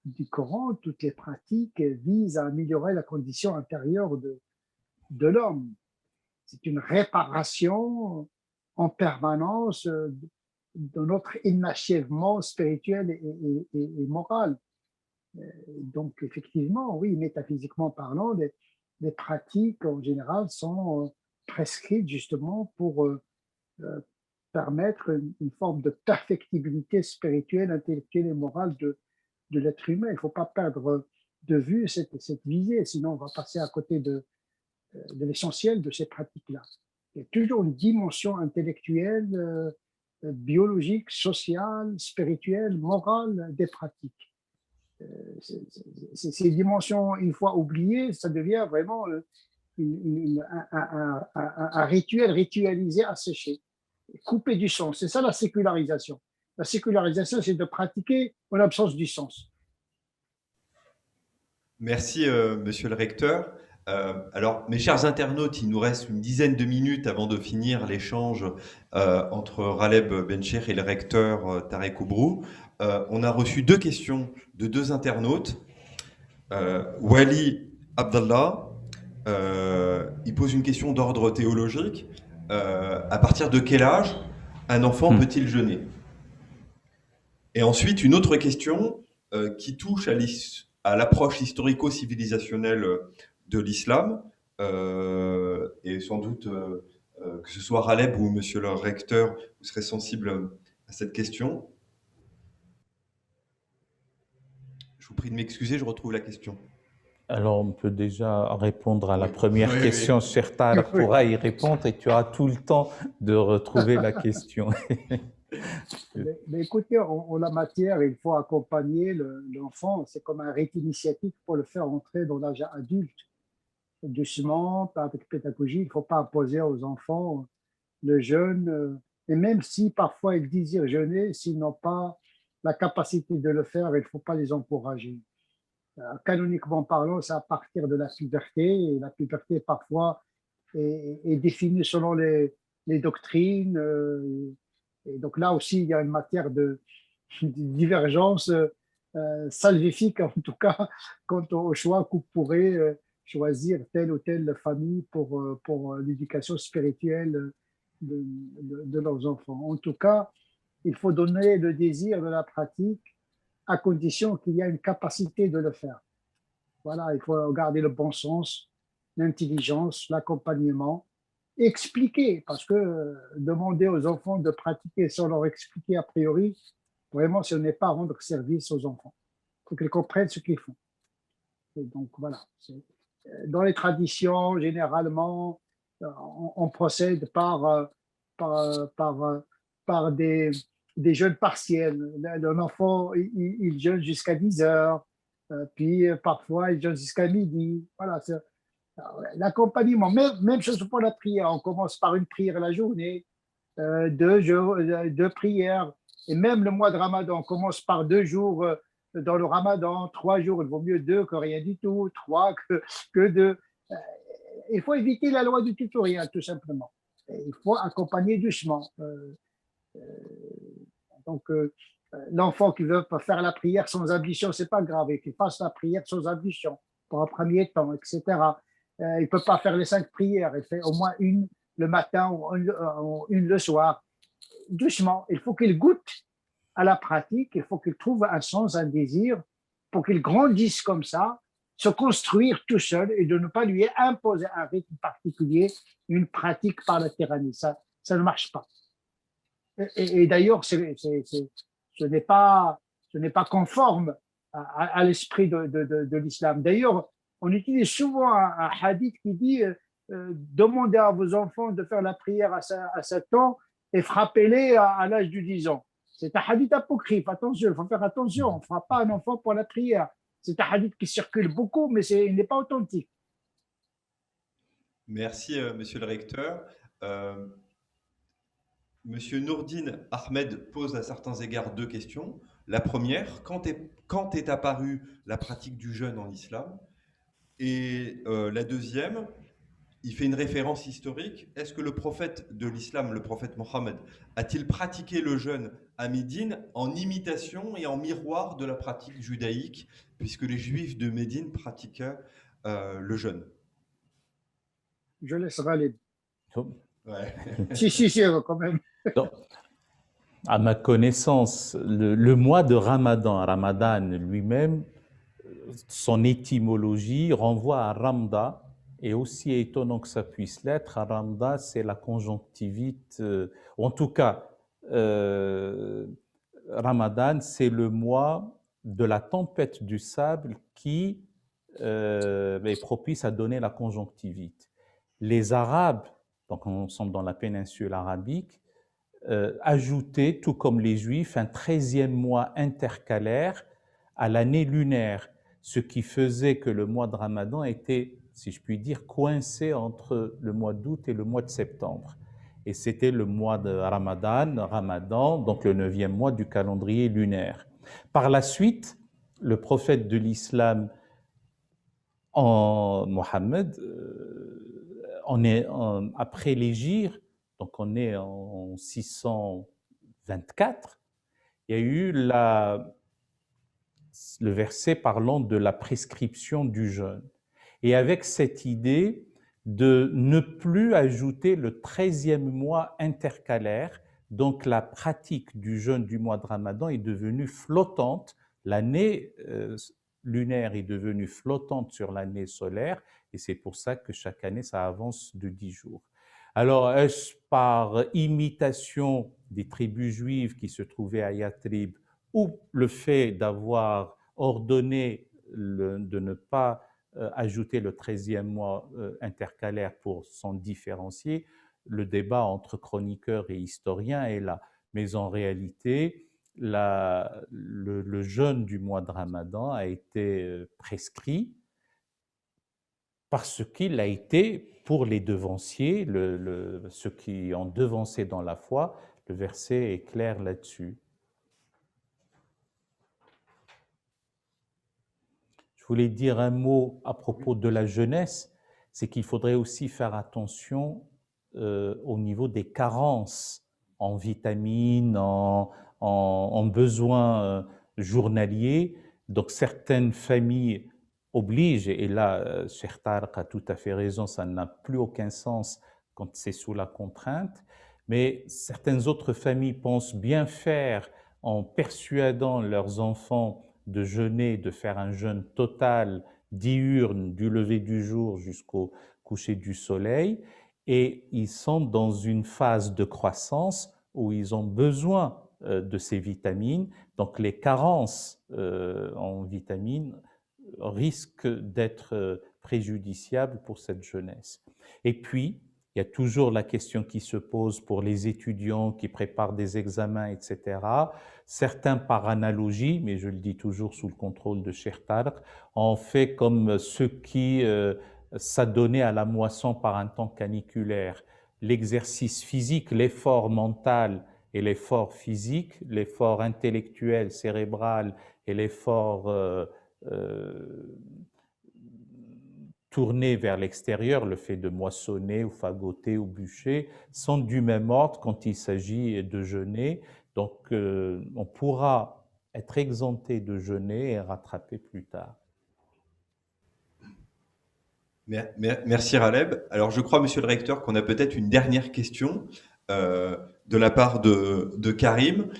S2: du Coran, toutes les pratiques visent à améliorer la condition intérieure de l'homme. C'est une réparation en permanence de notre inachèvement spirituel et moral. Donc, effectivement, oui, métaphysiquement parlant, les pratiques en général sont prescrites justement pour permettre une forme de perfectibilité spirituelle, intellectuelle et morale de l'être humain. Il ne faut pas perdre de vue cette visée, sinon on va passer à côté de l'essentiel de ces pratiques-là. Il y a toujours une dimension intellectuelle, biologique, sociale, spirituelle, morale des pratiques. Ces dimensions, une fois oubliées, ça devient vraiment un rituel ritualisé, asséché, coupé du sens. C'est ça la sécularisation. La sécularisation, c'est de pratiquer en l'absence du sens.
S1: Merci, monsieur le recteur. Alors, mes chers internautes, il nous reste une dizaine de minutes avant de finir l'échange entre Raleb Bencher et le recteur Tarek Oubrou. On a reçu deux questions de deux internautes. Wali Abdallah, il pose une question d'ordre théologique. À partir de quel âge un enfant peut-il jeûner? Et ensuite, une autre question qui touche à l'approche historico-civilisationnelle de l'islam, et sans doute que ce soit Raleb ou monsieur le recteur, vous serez sensible à cette question. Je vous prie de m'excuser, je retrouve la question.
S3: Alors, on peut déjà répondre à la première question. Cheikh Tarek pourra y répondre et tu auras tout le temps de retrouver la question.
S2: Mais écoutez, en la matière, il faut accompagner l'enfant. C'est comme un rite initiatique pour le faire entrer dans l'âge adulte. Doucement, avec pédagogie. Il ne faut pas imposer aux enfants le jeûne. Et même si parfois ils désirent jeûner, s'ils n'ont pas la capacité de le faire, il ne faut pas les encourager. Canoniquement parlant, c'est à partir de la puberté. Et la puberté, parfois, est définie selon les doctrines. Et donc là aussi, il y a une matière de divergence salvifique, en tout cas, quant au choix qu'on pourrait choisir telle ou telle famille pour l'éducation spirituelle de leurs enfants. En tout cas, il faut donner le désir de la pratique à condition qu'il y ait une capacité de le faire. Voilà, il faut garder le bon sens, l'intelligence, l'accompagnement, expliquer, parce que demander aux enfants de pratiquer sans leur expliquer a priori, vraiment, ce n'est pas rendre service aux enfants. Il faut qu'ils comprennent ce qu'ils font. Et donc, voilà. Dans les traditions, généralement, on procède par des jeûnes partiels. L'enfant, il jeûne jusqu'à 10 heures, puis parfois, il jeûne jusqu'à midi. Voilà, l'accompagnement, même chose pour la prière. On commence par une prière la journée, deux prières. Et même le mois de Ramadan, on commence par 2 jours dans le Ramadan, 3 jours. Il vaut mieux 2 que rien du tout, 3 que 2. Il faut éviter la loi du tout ou rien, tout simplement. Et il faut accompagner doucement. Donc, l'enfant qui veut faire la prière sans ablution, c'est pas grave. Qu'il fasse la prière sans ablution pour un premier temps, etc. Il ne peut pas faire les 5 prières. Il fait au moins une le matin ou une le soir. Doucement, il faut qu'il goûte à la pratique, il faut qu'il trouve un sens, un désir, pour qu'il grandisse comme ça, se construire tout seul et de ne pas lui imposer un rythme particulier, une pratique par la tyrannie. Ça ne marche pas. Et d'ailleurs, ce n'est pas conforme à l'esprit de l'islam. D'ailleurs, on utilise souvent un hadith qui dit demandez à vos enfants de faire la prière à 7 ans et frappez-les à l'âge de 10 ans. C'est un hadith apocryphe, attention, il faut faire attention, on ne fera pas un enfant pour la prière. C'est un hadith qui circule beaucoup, mais il n'est pas authentique.
S1: Merci, monsieur le recteur. Monsieur Nourdine Ahmed pose à certains égards 2 questions. La première, quand est apparue la pratique du jeûne en islam? Et la deuxième, il fait une référence historique. Est-ce que le prophète de l'islam, le prophète Mohammed, a-t-il pratiqué le jeûne à Médine en imitation et en miroir de la pratique judaïque, puisque les juifs de Médine pratiquaient le jeûne?
S2: Je laisserai les...
S1: Ouais.
S2: Si, quand même.
S3: Donc, à ma connaissance, le mois de Ramadan lui-même, son étymologie renvoie à Ramda, et aussi étonnant que ça puisse l'être, à Ramda, c'est la conjonctivite, ou en tout cas, Ramadan, c'est le mois de la tempête du sable qui est propice à donner la conjonctivite. Les Arabes, donc nous sommes dans la péninsule arabique, ajoutait, tout comme les Juifs, un 13e mois intercalaire à l'année lunaire, ce qui faisait que le mois de Ramadan était, si je puis dire, coincé entre le mois d'août et le mois de septembre. Et c'était le mois de Ramadan, donc le 9e mois du calendrier lunaire. Par la suite, le prophète de l'islam, Mohammed, après l'Hégire, donc on est en 624, il y a eu le verset parlant de la prescription du jeûne. Et avec cette idée de ne plus ajouter le 13e mois intercalaire, donc la pratique du jeûne du mois de Ramadan est devenue flottante, l'année lunaire est devenue flottante sur l'année solaire, et c'est pour ça que chaque année ça avance de 10 jours. Alors, est-ce par imitation des tribus juives qui se trouvaient à Yatrib, ou le fait d'avoir ordonné de ne pas ajouter le 13e mois intercalaire pour s'en différencier, le débat entre chroniqueurs et historiens est là. Mais en réalité, le jeûne du mois de Ramadan a été prescrit parce qu'il a été, pour les devanciers, ceux qui ont devancé dans la foi, le verset est clair là-dessus. Je voulais dire un mot à propos de la jeunesse, c'est qu'il faudrait aussi faire attention au niveau des carences en vitamines, en besoins journaliers. Donc certaines familles obligent, et là, Cheikh Tarq a tout à fait raison, ça n'a plus aucun sens quand c'est sous la contrainte, mais certaines autres familles pensent bien faire en persuadant leurs enfants de jeûner, de faire un jeûne total, diurne, du lever du jour jusqu'au coucher du soleil, et ils sont dans une phase de croissance où ils ont besoin de ces vitamines. Donc les carences en vitamines risquent d'être préjudiciables pour cette jeunesse. Et puis, il y a toujours la question qui se pose pour les étudiants qui préparent des examens, etc. Certains, par analogie, mais je le dis toujours sous le contrôle de Cheikh Tarq, ont fait comme ceux qui s'adonnaient à la moisson par un temps caniculaire. L'exercice physique, l'effort mental et l'effort physique, l'effort intellectuel, cérébral et l'effort tourner vers l'extérieur, le fait de moissonner ou fagoter ou bûcher, sont du même ordre quand il s'agit de jeûner. Donc, on pourra être exempté de jeûner et rattraper plus tard.
S1: Merci Raleb. Alors, je crois, monsieur le recteur, qu'on a peut-être une dernière question de la part de Karim,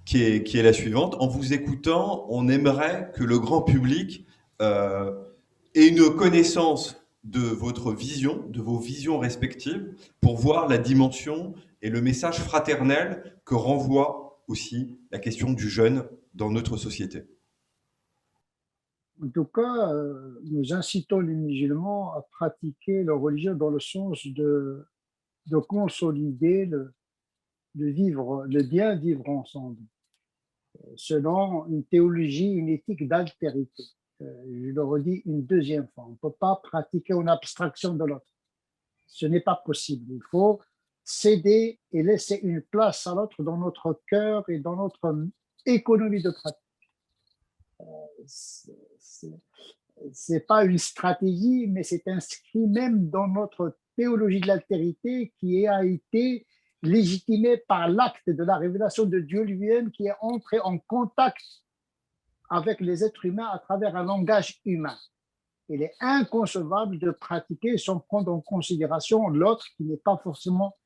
S1: qui est la suivante. En vous écoutant, on aimerait que le grand public et une connaissance de votre vision, de vos visions respectives, pour voir la dimension et le message fraternel que renvoie aussi la question du jeûne dans notre société.
S2: En tout cas, nous incitons les musulmans à pratiquer leur religion dans le sens de consolider le bien vivre ensemble, selon une théologie, une éthique d'altérité. Je le redis une deuxième fois, on ne peut pas pratiquer en abstraction de l'autre. Ce n'est pas possible. Il faut céder et laisser une place à l'autre dans notre cœur et dans notre économie de pratique. Ce n'est pas une stratégie, mais c'est inscrit même dans notre théologie de l'altérité qui a été légitimée par l'acte de la révélation de Dieu lui-même qui est entré en contact avec les êtres humains à travers un langage humain. Il est inconcevable de pratiquer sans prendre en considération l'autre qui n'est pas forcément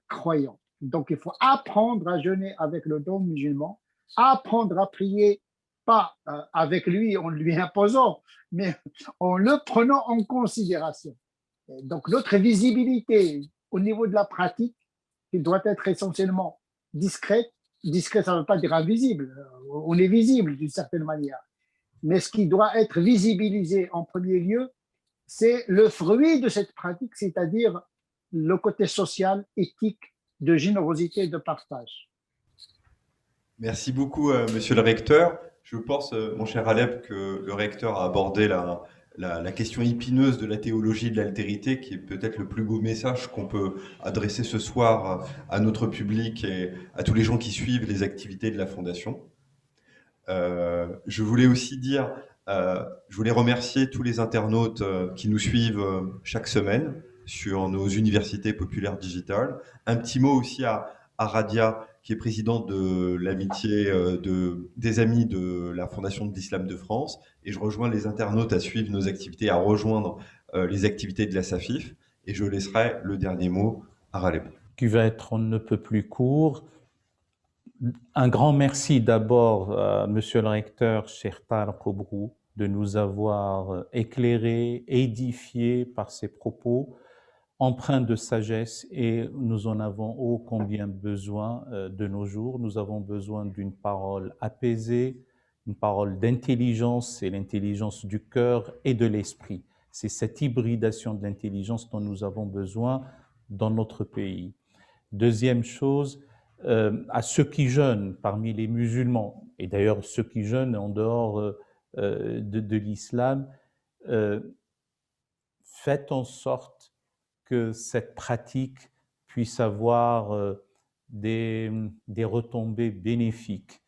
S2: croyant. Donc, il faut apprendre à jeûner avec le don musulman, apprendre à prier, pas avec lui en lui imposant, mais en le prenant en considération. Et donc, notre visibilité au niveau de la pratique, qui doit être essentiellement discrète. Discret, ça ne veut pas dire invisible. On est visible d'une certaine manière. Mais ce qui doit être visibilisé en premier lieu, c'est le fruit de cette pratique, c'est-à-dire le côté social, éthique, de générosité et de partage.
S1: Merci beaucoup, monsieur le recteur. Je pense, mon cher Alep, que le recteur a abordé la question épineuse de la théologie de l'altérité, qui est peut-être le plus beau message qu'on peut adresser ce soir à notre public et à tous les gens qui suivent les activités de la Fondation. Je voulais aussi dire, je voulais remercier tous les internautes qui nous suivent chaque semaine sur nos universités populaires digitales. Un petit mot aussi à Radia, qui est présidente de l'amitié des amis de la Fondation de l'Islam de France. Et je rejoins les internautes à suivre nos activités, à rejoindre les activités de la SAFIF. Et je laisserai le dernier mot à Raleb.
S3: Qui va être on ne peut plus court. Un grand merci d'abord à Monsieur le recteur Cheikh Tarek Obrou de nous avoir éclairés, édifiés par ses propos, empreints de sagesse, et nous en avons ô combien besoin de nos jours. Nous avons besoin d'une parole apaisée, une parole d'intelligence, c'est l'intelligence du cœur et de l'esprit. C'est cette hybridation de l'intelligence dont nous avons besoin dans notre pays. Deuxième chose, à ceux qui jeûnent parmi les musulmans, et d'ailleurs ceux qui jeûnent en dehors de l'islam, faites en sorte que cette pratique puisse avoir des retombées bénéfiques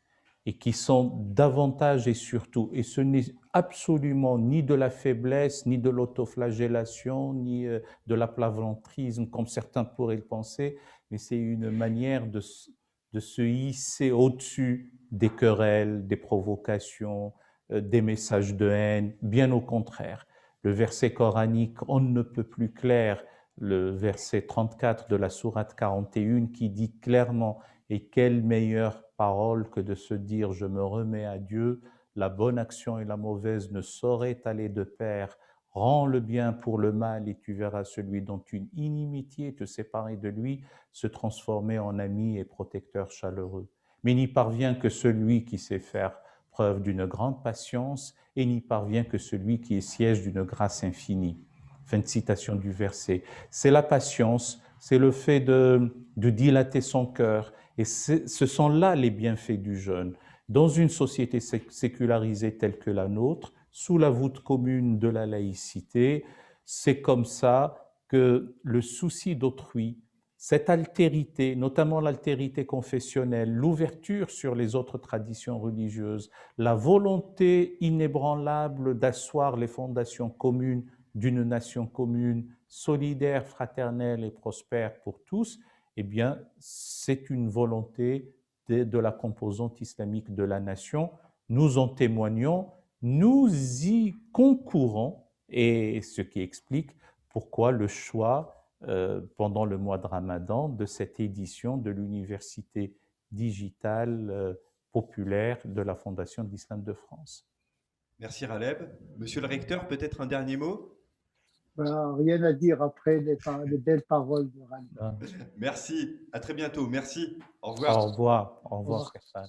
S3: et qui sont davantage et surtout, et ce n'est absolument ni de la faiblesse, ni de l'autoflagellation, ni de l'aplaventrisme, comme certains pourraient le penser, mais c'est une manière de se hisser au-dessus des querelles, des provocations, des messages de haine, bien au contraire. Le verset coranique, on ne peut plus clair, le verset 34 de la sourate 41 qui dit clairement « Et quelle meilleure parole que de se dire « Je me remets à Dieu », la bonne action et la mauvaise ne sauraient aller de pair. Rends le bien pour le mal et tu verras celui dont une inimitié te séparait de lui se transformer en ami et protecteur chaleureux. Mais n'y parvient que celui qui sait faire preuve d'une grande patience et n'y parvient que celui qui est siège d'une grâce infinie. » Fin de citation du verset. C'est la patience, c'est le fait de dilater son cœur, et ce sont là les bienfaits du jeûne. Dans une société sécularisée telle que la nôtre, sous la voûte commune de la laïcité, c'est comme ça que le souci d'autrui, cette altérité, notamment l'altérité confessionnelle, l'ouverture sur les autres traditions religieuses, la volonté inébranlable d'asseoir les fondations communes d'une nation commune, solidaire, fraternelle et prospère pour tous, eh bien, c'est une volonté de la composante islamique de la nation. Nous en témoignons, nous y concourons, et ce qui explique pourquoi le choix pendant le mois de Ramadan de cette édition de l'université digitale populaire de la Fondation de l'Islam de France.
S1: Merci Raleb. Monsieur le recteur, peut-être un dernier mot?
S2: Ben, rien à dire après les belles paroles de Raleb.
S1: Merci, à très bientôt. Merci, au revoir.
S3: Au revoir, Stéphane.